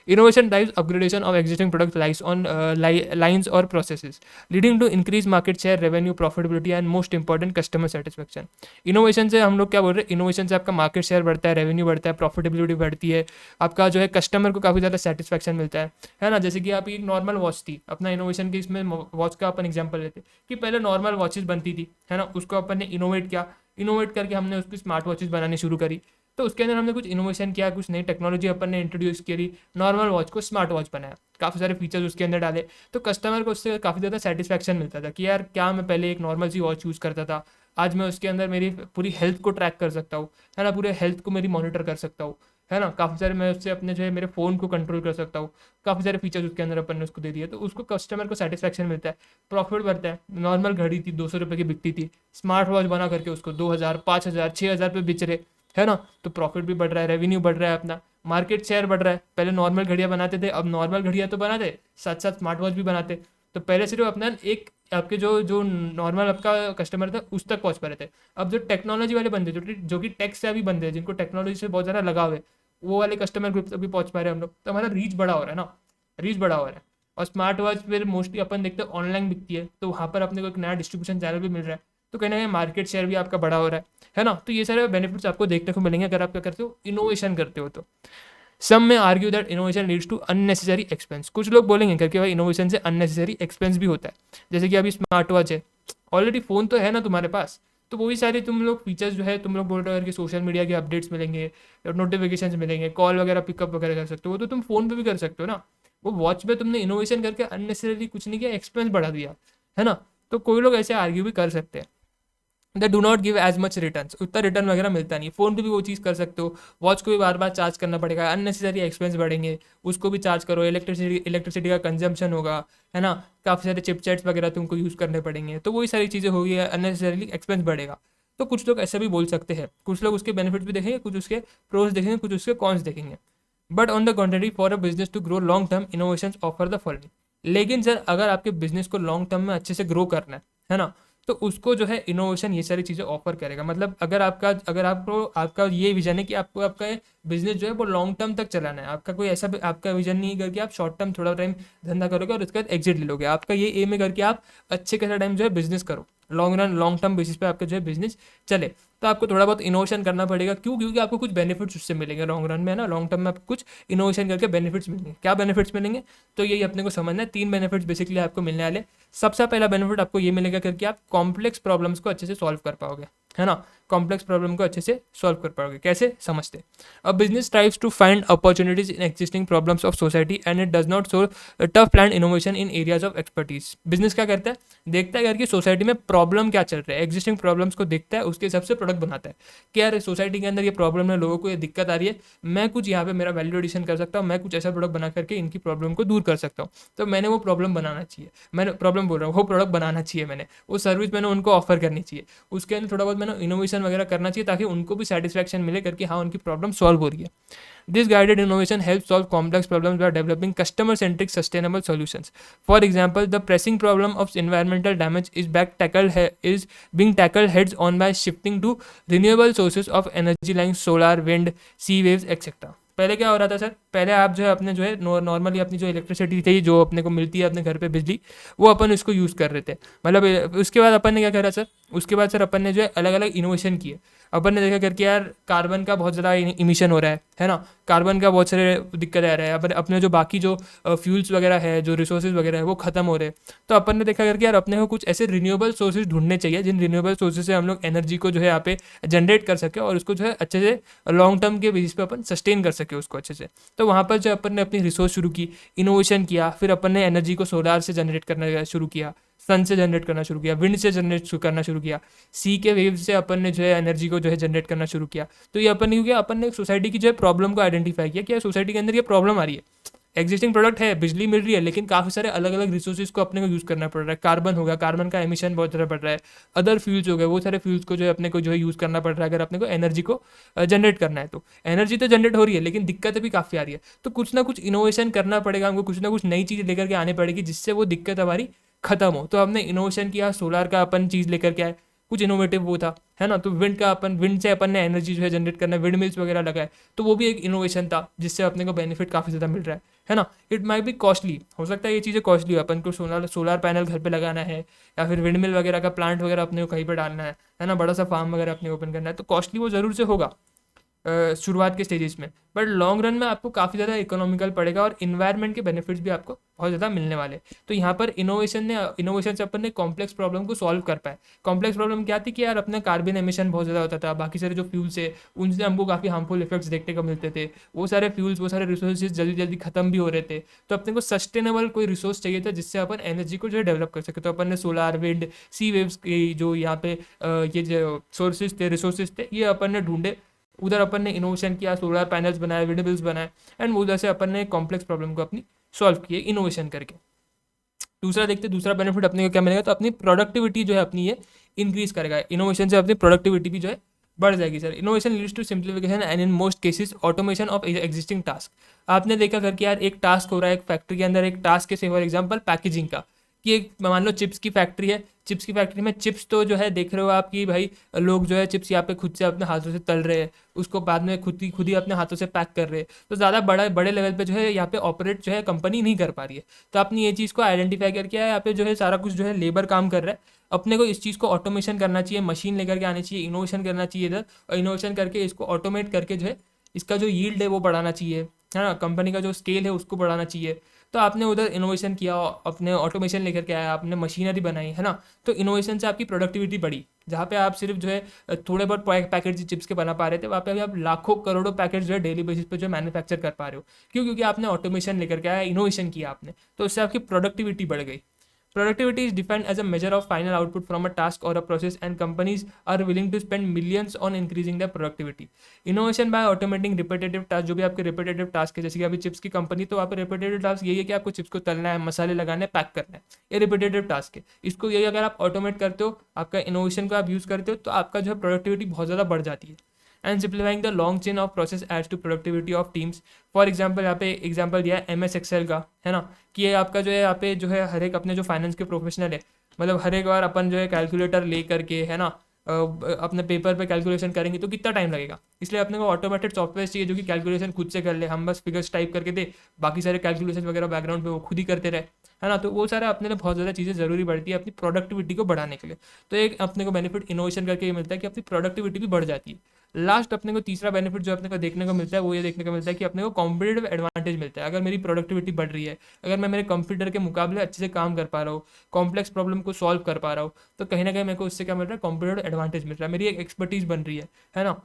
Innovation drives upgradation of existing product lines or processes, leading to increased market share, revenue, profitability, and most important, customer satisfaction. Innovation से हम लोग क्या बोल रहे हैं, इनोवेशन से आपका मार्केट शेयर बढ़ता है, रेवेन्यू बढ़ता है, प्रॉफिटेबिलिटी बढ़ती है, आपका जो है कस्टमर को काफ़ी ज़्यादा सेटिस्फैक्शन मिलता है ना। जैसे कि आप एक नॉर्मल वॉच थी, अपना इनोवेशन के इसमें वॉच का अपन एग्जाम्पल लेते कि पहले नॉर्मल वॉचेस बनती थी, है ना, उसको अपन ने इनोवेट किया, इनोवेट करके हमने उसकी स्मार्ट वॉचेस बनानी शुरू करी। तो उसके अंदर हमने कुछ इनोवेशन किया, कुछ नई टेक्नोलॉजी अपन ने इंट्रोड्यूस करी, नॉर्मल वॉच को स्मार्ट वॉच बनाया, काफ़ी सारे फीचर्स उसके अंदर डाले, तो कस्टमर को उससे काफ़ी ज़्यादा सेटिस्फैक्शन मिलता था कि यार क्या मैं पहले एक नॉर्मल सी वॉच यूज़ करता था, आज मैं उसके अंदर मेरी पूरी हेल्थ को ट्रैक कर सकता हूँ, है ना, पूरे हेल्थ को मेरी मॉनिटर कर सकता हूँ, है ना, काफ़ी सारे मैं उससे अपने जो है मेरे फ़ोन को कंट्रोल कर सकता हूँ, काफ़ी सारे फीचर्स उसके अंदर अपन ने उसको दे दिए, तो उसको कस्टमर को सेटिस्फैक्शन मिलता है, प्रॉफिट बढ़ता है। नॉर्मल घड़ी थी 200 रुपये की बिकती थी, स्मार्ट वॉच बना करके उसको 2000, 5000, 6000 पे बेच रहे, है ना, तो प्रॉफिट भी बढ़ रहा है, रेवेन्यू बढ़ रहा है, अपना मार्केट शेयर बढ़ रहा है। पहले नॉर्मल घड़ियाँ बनाते थे, अब नॉर्मल घड़ियाँ तो बनाते, साथ साथ स्मार्ट वॉच भी बनाते। तो पहले सिर्फ अपना एक आपके जो जो नॉर्मल आपका कस्टमर था उस तक पहुँच पा रहे थे, अब जो टेक्नोलॉजी वाले बंदे जो कि टेक से अभी बंदे हैं, जिनको टेक्नोलॉजी से बहुत ज़्यादा लगाव है, वो वाले कस्टमर ग्रुप तक भी पहुँच पा रहे हैं हम लोग, तो हमारा रीच बड़ा हो रहा है ना, रीच बड़ा हो रहा है। और स्मार्ट वॉच फिर मोस्टली अपन देखते हैं ऑनलाइन बिकती है, तो वहाँ पर अपने को एक नया डिस्ट्रीब्यूशन चैनल भी मिल रहा है, तो कहीं ना कहीं मार्केट शेयर भी आपका बड़ा हो रहा है ना। तो ये सारे बेनिफिट्स आपको देखने को मिलेंगे अगर आप क्या करते हो, इनोवेशन करते हो। तो some may argue that innovation leads to unnecessary expense, कुछ लोग बोलेंगे करके भाई इनोवेशन से अननेसेसरी एक्सपेंस भी होता है। जैसे कि अभी स्मार्ट वॉच है, ऑलरेडी फ़ोन तो है ना तुम्हारे पास, तो वही सारे तुम लोग फीचर्स जो है तुम लोग बोल रहे हो कि सोशल मीडिया के अपडेट्स मिलेंगे, नोटिफिकेशन मिलेंगे, कॉल वगैरह पिकअप वगैरह कर सकते हो, वो तो तुम फोन पे भी कर सकते हो ना। वो वॉच पे तुमने इनोवेशन करके अननेसेसरी कुछ नहीं किया, एक्सपेंस बढ़ा दिया, है ना। तो कोई लोग ऐसे आर्ग्यू भी कर सकते हैं। They do not give as much return, उतना रिटर्न वगैरह मिलता नहीं। फोन पे भी वो चीज़ कर सकते हो, वॉच को भी बार बार चार्ज करना पड़ेगा, अननेसेसरी एक्सपेंस बढ़ेंगे, उसको भी चार्ज करो, इलेक्ट्रिसिटी का कंजम्पशन होगा, है ना। काफ़ी सारे चिपसेट्स वगैरह तुमको यूज़ करने पड़ेंगे, तो वही सारी चीज़ें होगी, अननेसेसरली एक्सपेंस बढ़ेगा। तो कुछ लोग ऐसा भी बोल सकते हैं, कुछ लोग उसके बेनिफिट्स भी देखेंगे, कुछ उसके प्रोज देखेंगे, कुछ उसके कॉन्स देखेंगे। But on the contrary for a business to grow long term innovation offer the following. लेकिन सर अगर आपके बिजनेस को लॉन्ग टर्म में अच्छे से ग्रो करना है ना, तो उसको जो है इनोवेशन ये सारी चीज़ें ऑफर करेगा। मतलब अगर आपको आपका ये विजन है कि आपको आपका बिजनेस जो है वो लॉन्ग टर्म तक चलाना है, आपका कोई ऐसा आपका विजन नहीं करके आप शॉर्ट टर्म थोड़ा टाइम धंधा करोगे और उसके बाद एग्जिट ले लोगे। आपका ये एम है करके आप अच्छे खासा टाइम जो है बिजनेस करो, लॉन्ग टर्म बेसिस पे आपका जो है बिजनेस चले, तो आपको थोड़ा बहुत इनोवेशन करना पड़ेगा। क्यों? क्योंकि आपको कुछ बेनिफिट्स उससे मिलेंगे लॉन्ग रन में, है ना। लॉन्ग टर्म में आपको कुछ इनोवेशन करके बेनिफिट्स मिलेंगे। क्या बेनिफिट्स मिलेंगे? तो यही अपने को समझना है। 3 बेनिफिट्स बेसिकली आपको मिलने वाले। सबसे पहला बेनिफिट आपको ये मिलेगा करके आप कॉम्प्लेक्स प्रॉब्लम्स को अच्छे से सॉल्व कर पाओगे, है ना। कॉम्प्लेक्स प्रॉब्लम को अच्छे से सॉल्व कर पाओगे। कैसे? समझते। A business thrives to find opportunities in existing problems of society and it does not so tough plan innovation in areas of expertise. Business क्या करता है? देखता है करके सोसाइटी में प्रॉब्लम क्या चल रहा है, एग्जिस्टिंग प्रॉब्लम्स को देखता है, उसके हिसाब से प्रोडक्ट बनाता है कि यार सोसाइटी के अंदर ये प्रॉब्लम है, लोगों को ये दिक्कत आ रही है, मैं कुछ यहाँ पे मेरा वैल्यू एडिशन कर सकता हूँ, मैं कुछ ऐसा प्रोडक्ट बना करके इनकी प्रॉब्लम को दूर कर सकता हूँ। तो मैंने वो प्रॉब्लम बनाना चाहिए, मैंने प्रॉब्लम बोल रहा हूँ, वो प्रोडक्ट बनाना चाहिए, मैंने वो सर्विस मैंने उनको ऑफर करनी चाहिए, उसके अंदर थोड़ा बहुत मैंने इनोवेशन वगैरह करना चाहिए ताकि उनको भी सेटिस्फैक्शन मिले करके हाँ उनकी प्रॉब्लम सॉल्व हो रही है। This guided innovation helps solve complex problems by developing customer-centric sustainable solutions. For example, the pressing problem of environmental damage is being tackled heads on by shifting to renewable sources of energy like solar, wind, sea waves, etc. पहले क्या हो रहा था sir? पहले आप जो है अपने जो है नॉर्मली अपनी जो इलेक्ट्रिसिटी थी जो अपने को मिलती है अपने घर पे बिजली, वो अपन इसको यूज़ कर रहे थे। मतलब उसके बाद अपन ने क्या करा सर? उसके बाद सर अपन ने जो है अलग अलग इनोवेशन किए। अपन ने देखा करके यार कार्बन का बहुत ज़्यादा इमिशन हो रहा है ना। कार्बन का बहुत सारे दिक्कत आ रहा है। अपन अपने जो बाकी जो फ्यूल्स वगैरह है, जो रिसोर्सेज वगैरह है वो ख़त्म हो रहे हैं। तो अपन ने देखा करके यार अपने को कुछ ऐसे रिन्यूएबल सोर्सेज ढूंढने चाहिए जिन रिन्यूएबल सोर्सेज से हम लोग एनर्जी को जो है यहाँ पे जनरेट कर सके और उसको जो है अच्छे से लॉन्ग टर्म के बेसिस पे अपन सस्टेन कर सके उसको अच्छे से। तो वहाँ पर जो अपन ने अपनी रिसोर्स शुरू की, इनोवेशन किया, फिर अपन ने एनर्जी को सोलार से जनरेट करना शुरू किया, सन से जनरेट करना शुरू किया, विंड से जनरेट करना शुरू किया, सी के वेव से अपन ने जो है एनर्जी को जो है जनरेट करना शुरू किया। तो ये अपन ने क्यों किया? अपन ने सोसाइटी की जो है प्रॉब्लम को आइडेंटिफाई किया कि सोसाइटी के अंदर ये प्रॉब्लम आ रही है, एग्जिस्टिंग प्रोडक्ट है, बिजली मिल रही है, लेकिन काफ़ी सारे अलग अलग रिसोर्सेज को अपने को यूज़ करना पड़ रहा है। कार्बन होगा, कार्बन का एमिशन बहुत ज़्यादा बढ़ रहा है, अदर फ्यूल्स हो गए, वो सारे फ्यूल्स को जो है अपने को जो है यूज़ करना पड़ रहा है अगर अपने को एनर्जी को जनरेट करना है। तो एनर्जी तो जनरेट हो रही है लेकिन दिक्कतें भी काफ़ी आ रही है। तो कुछ ना कुछ इनोवेशन करना पड़ेगा हमको, कुछ ना कुछ नई चीज़ लेकर के आने पड़ेगी जिससे वो दिक्कत हमारी खत्म हो। तो हमने इनोवेशन किया, सोलार का अपन चीज़ लेकर के आए, कुछ इनोवेटिव वो था, है ना। तो विंड से अपन ने एनर्जी जो है जनरेट करना, विंड मिल्स वगैरह लगाए, तो वो भी एक इनोवेशन था जिससे अपने को बेनिफिट काफ़ी ज़्यादा मिल रहा है ना। इट माइट बी कॉस्टली, हो सकता है ये चीज़ें कॉस्टली हो, अपन को सोलार पैनल घर पे लगाना है या फिर विंड मिल वगैरह का प्लांट वगैरह अपने को कहीं पर डालना है ना, बड़ा सा फार्म वगैरह अपने ओपन करना है, तो कॉस्टली वो ज़रूर से होगा शुरुआत के स्टेजेस में। बट लॉन्ग रन में आपको काफ़ी ज़्यादा इकोनॉमिकल पड़ेगा और इन्वायरमेंट के बेनिफिट्स भी आपको बहुत ज़्यादा मिलने वाले। तो यहाँ पर इनोवेशन से अपन ने कॉम्प्लेक्स प्रॉब्लम को सॉल्व कर पाए। कॉम्प्लेक्स प्रॉब्लम क्या थी कि यार अपना कार्बन एमिशन बहुत ज़्यादा होता था, बाकी सारे जो फ्यूल्स है उनसे हमको काफ़ी हार्मफुल इफेक्ट्स देखने को मिलते थे, वो सारे फ्यूल्स, वो सारे रिसोर्सेज जल्दी जल्दी खत्म भी हो रहे थे। तो अपने को सस्टेनेबल कोई रिसोर्स चाहिए था जिससे अपन एनर्जी को जो है डेवलप कर सके। तो अपन ने सोलार, विंड, सी वेव्स की जो यहाँ पे ये जो सोर्सेज थे, रिसोर्सेज थे, ये अपन ने ढूंढे, उधर अपन ने इनोवेशन किया, सोलर पैनल्स बनाए, विंडमिल्स बनाए, एंड उधर से अपन ने कॉम्प्लेक्स प्रॉब्लम को अपनी सॉल्व किए इनोवेशन करके। दूसरा देखते, दूसरा बेनिफिट अपने को क्या मिलेगा? तो अपनी प्रोडक्टिविटी जो है अपनी ये इंक्रीज करेगा। इनोवेशन से अपनी प्रोडक्टिविटी भी जो है बढ़ जाएगी sir. Innovation leads to simplification and in most cases automation of existing task. आपने देखा करके यार एक टास्क हो रहा है एक फैक्ट्री के अंदर, एक टास्क है फॉर एग्जांपल पैकेजिंग का, कि एक मान लो चिप्स की फैक्ट्री है, चिप्स की फैक्ट्री में चिप्स तो जो है देख रहे हो आप कि भाई लोग जो है चिप्स यहाँ पे खुद से अपने हाथों से तल रहे हैं, उसको बाद में खुद ही अपने हाथों से पैक कर रहे हैं। तो ज़्यादा बड़े लेवल पे जो है यहाँ पे ऑपरेट जो है कंपनी नहीं कर पा रही है। तो आपने ये चीज़ को आइडेंटिफाई करके यहाँ पे जो है सारा कुछ जो है लेबर काम कर रहा है, अपने को इस चीज़ को ऑटोमेशन करना चाहिए, मशीन लेकर के आनी चाहिए, इनोवेशन करना चाहिए इधर, और इनोवेशन करके इसको ऑटोमेट करके जो है इसका जो यील्ड है वो बढ़ाना चाहिए, है ना, कंपनी का जो स्केल है उसको बढ़ाना चाहिए। तो आपने उधर इनोवेशन किया, अपने ऑटोमेशन लेकर के आया, आपने मशीनरी बनाई, है ना। तो इनोवेशन से आपकी प्रोडक्टिविटी बढ़ी। जहाँ पे आप सिर्फ जो है थोड़े बहुत पैकेट चिप्स के बना पा रहे थे, वहाँ पे अभी आप लाखों करोड़ों पैकेट जो है डेली बेसिस पे जो है मैन्युफैक्चर कर पा रहे हो। क्यों? क्योंकि आपने ऑटोमेशन लेकर के आया, इनोवेशन किया आपने, तो उससे आपकी प्रोडक्टिविटी बढ़ गई। Productivity is defined as a measure of final output from a task or a process, and companies are willing to spend millions on increasing their productivity. Innovation by automating repetitive tasks, जो भी आपके repetitive task है, जैसे कि अभी chips की company, तो वहाँ पे repetitive task यही है कि आपको चिप्स को तलना है, मसाले लगाने, पैक करना है, ये repetitive task है। इसको यही अगर आप ऑटोमेट करते हो, आपका इनोवेशन को आप यूज़ करते हो, तो आपका जो है प्रोडक्टिविटी बहुत ज़्यादा बढ़ जाती है। And simplifying the long chain of process adds to productivity of teams. For example यहाँ पे एग्जाम्पल दिया है MS एक्सेल का, है ना, कि ये आपका जो है यहाँ पे जो है हर एक अपने जो फाइनेंस के प्रोफेशनल है, मतलब हर एक बार अपन जो है कैलकुलेटर ले करके, है ना, अपने पेपर पे कैलकुलेशन करेंगे तो कितना टाइम लगेगा। इसलिए अपने को ऑटोमेटेड सॉफ्टवेयर चाहिए जो कि कैलकुलेशन खुद से कर ले, हम बस फिगर्स टाइप करके दे, बाकी सारे कैलकुलेशन वगैरह बैकग्राउंड पे वो खुद ही करते रहे, है ना। तो वो सारा अपने लिए बहुत ज़्यादा चीज़ें ज़रूरी पड़ती है अपनी प्रोडक्टिविटी को बढ़ाने के लिए। तो एक अपने को बेनिफिट इनोवेशन करके ये मिलता है कि अपनी प्रोडक्टिविटी भी बढ़ जाती है। लास्ट अपने को तीसरा बेनिफिट जो अपने को देखने को मिलता है वो ये देखने को मिलता है कि अपने को कॉम्पिटेटिव एडवांटेज मिलता है। अगर मेरी प्रोडक्टिविटी बढ़ रही है, अगर मैं मेरे कंप्यूटर के मुकाबले अच्छे से काम कर पा रहा हूँ, कॉम्प्लेक्स प्रॉब्लम को सॉल्व कर पा रहा हूँ, तो कहीं ना कहीं मेरे को उससे क्या मिल रहा है, कॉम्पिटेटिव एडवांटेज मिल रहा है, मेरी एक एक्सपर्टीज बन रही है ना।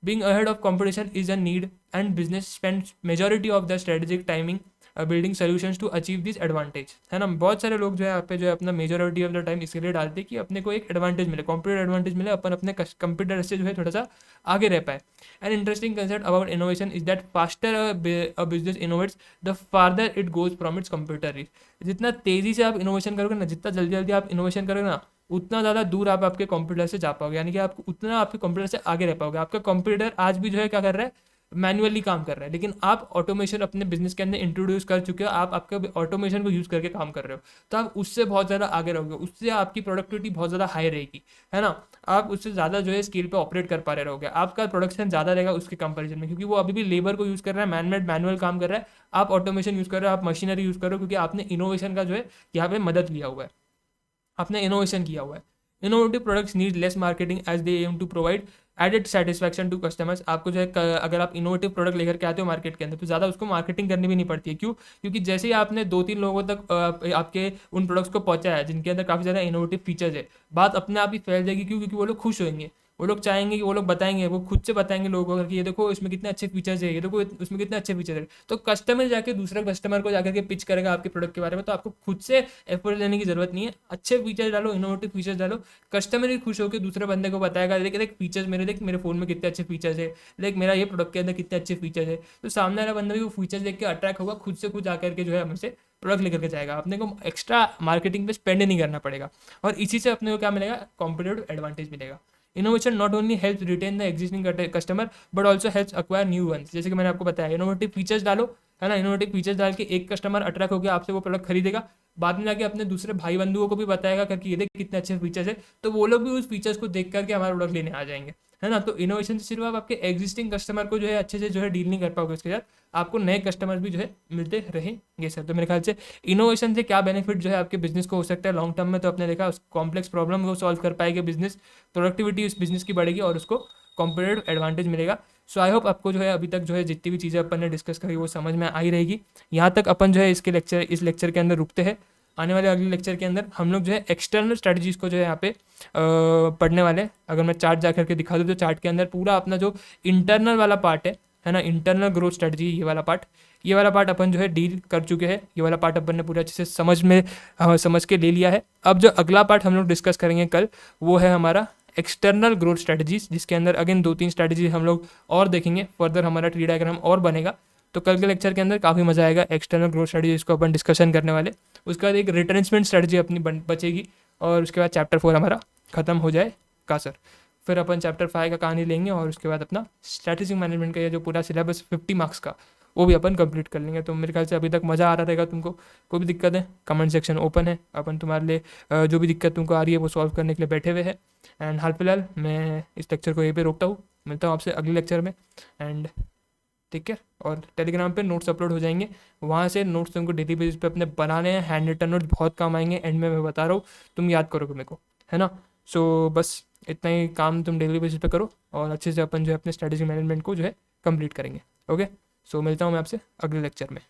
Being ahead of competition is a need, and business spends majority of the strategic timing building solutions to achieve this advantage, है ना। बहुत सारे लोग जो है यहाँ पे जो है अपना मेजोरिटी ऑफ द टाइम इसके लिए डालते हैं कि अपने को एक एडवांटेज मिले, कॉम्पिटेटिव एडवांटेज मिले, अपन अपने कंप्यूटर से जो है थोड़ा सा आगे रह पाए। An interesting concept about innovation is that faster a business innovates the farther it goes from its computer reach. जितना तेजी से आप इनोवेशन करोगे ना, जितना जल्दी जल्दी आप इनोवेशन करोगे ना, उतना ज़्यादा दूर आप आपके कंप्यूटर से जा पाओगे, यानी कि आप उतना आपके कंप्यूटर से आगे रह पाओगे। आपका कंप्यूटर आज भी जो है क्या कर रहा है, मैनुअली काम कर रहा है, लेकिन आप ऑटोमेशन अपने बिजनेस के अंदर इंट्रोड्यूस कर चुके हो, आप आपके ऑटोमेशन को यूज़ करके काम कर रहे हो, तो आप उससे बहुत ज़्यादा आगे रहोगे, उससे आपकी प्रोडक्टिविटी बहुत ज़्यादा हाई रहेगी, है ना। आप उससे ज़्यादा जो है स्केल पे ऑपरेट कर पा रहे रहोगे, आपका प्रोडक्शन ज़्यादा रहेगा उसके कंपेरिजन में, क्योंकि वो अभी भी लेबर को यूज़ कर रहा है, मैनुअल काम कर रहा है, आप ऑटोमेशन यूज़ कर रहे हो, आप मशीनरी यूज़ कर रहे हो, क्योंकि आपने इनोवेशन का जो है यहाँ पे मदद लिया हुआ है, आपने इनोवेशन किया हुआ है। Innovative products need less marketing as they aim to provide added satisfaction to customers. आपको जो है अगर आप इनोवेटिव प्रोडक्ट लेकर के आते हो मार्केट के अंदर, तो ज़्यादा उसको मार्केटिंग करनी भी नहीं पड़ती है। क्यों? क्योंकि जैसे ही आपने 2-3 लोगों तक आपके उन प्रोडक्ट्स को पहुंचाया है जिनके अंदर काफ़ी ज़्यादा इनोवेटिव फीचर्स है, बात अपने आप ही फैल जाएगी। क्यों? क्योंकि वो लोग खुश होंगे, वो लोग चाहेंगे कि वो लोग बताएंगे, वो खुद से बताएंगे लोगों को कि ये देखो इसमें कितने अच्छे फीचर्स है, ये देखो उसमें कितने अच्छे फीचर्स है। तो कस्टमर जाके दूसरे कस्टमर को जाकर के पिच करेगा आपके प्रोडक्ट के बारे में, तो आपको खुद से एफर्ट लेने की जरूरत नहीं है। अच्छे फीचर्स डालो, इनोवेटिव फीचर्स डालो, कस्टमर भी खुश होकर दूसरे बंदे को बताएगा, देख देख फीचर्स मेरे, देख मेरे फोन में कितने अच्छे फीचर्स है, देख मेरा ये प्रोडक्ट के अंदर कितने अच्छे फीचर्स है। तो सामने वाला बंदा भी वो फीचर्स देख के अट्रैक्ट होगा, खुद से खुद आकर के जो है हमसे प्रोडक्ट लेकर के जाएगा। अपने को एक्स्ट्रा मार्केटिंग पे स्पेंड नहीं करना पड़ेगा, और इसी से अपने को क्या मिलेगा, कॉम्पिटेटिव एडवांटेज मिलेगा। Innovation not only help retain the existing customer but also help acquire new ones. जैसे कि मैंने आपको बताया, इनोवेटिव फीचर्स डालो, है ना, इनोवेटिव फीचर्स डाल के एक कस्टमर अट्रैक्ट होकर आपसे वो प्रोडक्ट खरीदेगा, बाद में जाके अपने दूसरे भाई बंधुओं को भी बताएगा करके ये देख कितने अच्छे फीचर्स है, तो वो लोग भी उस फीचर्स को देख करके हमारा प्रोडक्ट लेने आ जाएंगे, है ना। तो इनोवेशन से सिर्फ आप आपके एग्जिस्टिंग कस्टमर को जो है अच्छे से जो है डील नहीं कर पाओगे, उसके साथ आपको नए कस्टमर भी जो है मिलते रहेंगे सर। तो मेरे ख्याल से इनोवेशन से क्या बेनिफिट जो है आपके बिजनेस को हो सकता है लॉन्ग टर्म में, तो आपने देखा उस कॉम्प्लेक्स प्रॉब्लम को सॉल्व कर पाएगा बिजनेस, प्रोडक्टिविटी उस बिजनेस की बढ़ेगी और उसको कॉम्पिटेटिव एडवांटेज मिलेगा। सो आई होप आपको जो है अभी तक जो है जितनी भी चीज़ें अपन ने डिस्कस करी वो समझ में आई रहेगी। यहाँ तक अपन जो है इस लेक्चर के अंदर रुकते हैं। आने वाले अगले लेक्चर के अंदर हम लोग जो है एक्सटर्नल स्ट्रेटजीज़ को जो है यहाँ पे पढ़ने वाले हैं। अगर मैं चार्ट जा करके दिखा दूँ तो चार्ट के अंदर पूरा अपना जो इंटरनल वाला पार्ट है ना, इंटरनल ग्रोथ स्ट्रेटजी, ये वाला पार्ट अपन जो है डील कर चुके हैं। ये वाला पार्ट अपन ने पूरा अच्छे से समझ के ले लिया है। अब जो अगला पार्ट हम लोग डिस्कस करेंगे कल, वो है हमारा एक्सटर्नल ग्रोथ स्ट्रेटजीज, जिसके अंदर अगेन 2-3 स्ट्रेटजी हम लोग और देखेंगे। फर्दर हमारा ट्री डायग्राम और बनेगा। तो कल के लेक्चर के अंदर काफ़ी मजा आएगा। एक्सटर्नल ग्रोथ स्ट्रेटजी इसको अपन डिस्कशन करने वाले, उसके बाद एक रिट्रेंचमेंट स्ट्रेटजी अपनी बचेगी, और उसके बाद चैप्टर 4 हमारा खत्म हो जाएगा सर। फिर अपन चैप्टर 5 का कहानी लेंगे, और उसके बाद अपना स्ट्रैटेजिक मैनेजमेंट का ये जो पूरा सिलेबस 50 मार्क्स का, वो भी अपन कंप्लीट कर लेंगे। तो मेरे ख्याल से अभी तक मज़ा आ रहा रहेगा तुमको। कोई भी दिक्कत है, कमेंट सेक्शन ओपन है, अपन तुम्हारे लिए जो भी दिक्कत तुमको आ रही है वो सॉल्व करने के लिए बैठे हुए हैं। एंड हाल फिलहाल मैं इस लेक्चर को यहीं पे रोकता हूँ। मिलता हूँ आपसे अगले लेक्चर में, एंड टेक केयर। और टेलीग्राम पे नोट्स अपलोड हो जाएंगे, वहाँ से नोट्स तुमको डेली बेसिस पे अपने बनाने हैं। हैंड रिटन नोट्स बहुत काम आएंगे, एंड में मैं बता रहा हूँ, तुम याद करोगे मेरे को, है ना। सो बस इतना ही काम तुम डेली बेसिस पे करो, और अच्छे से अपन जो है अपने स्ट्रेटेजिक मैनेजमेंट को जो है कंप्लीट करेंगे। ओके, सो मिलता हूँ मैं आपसे अगले लेक्चर में।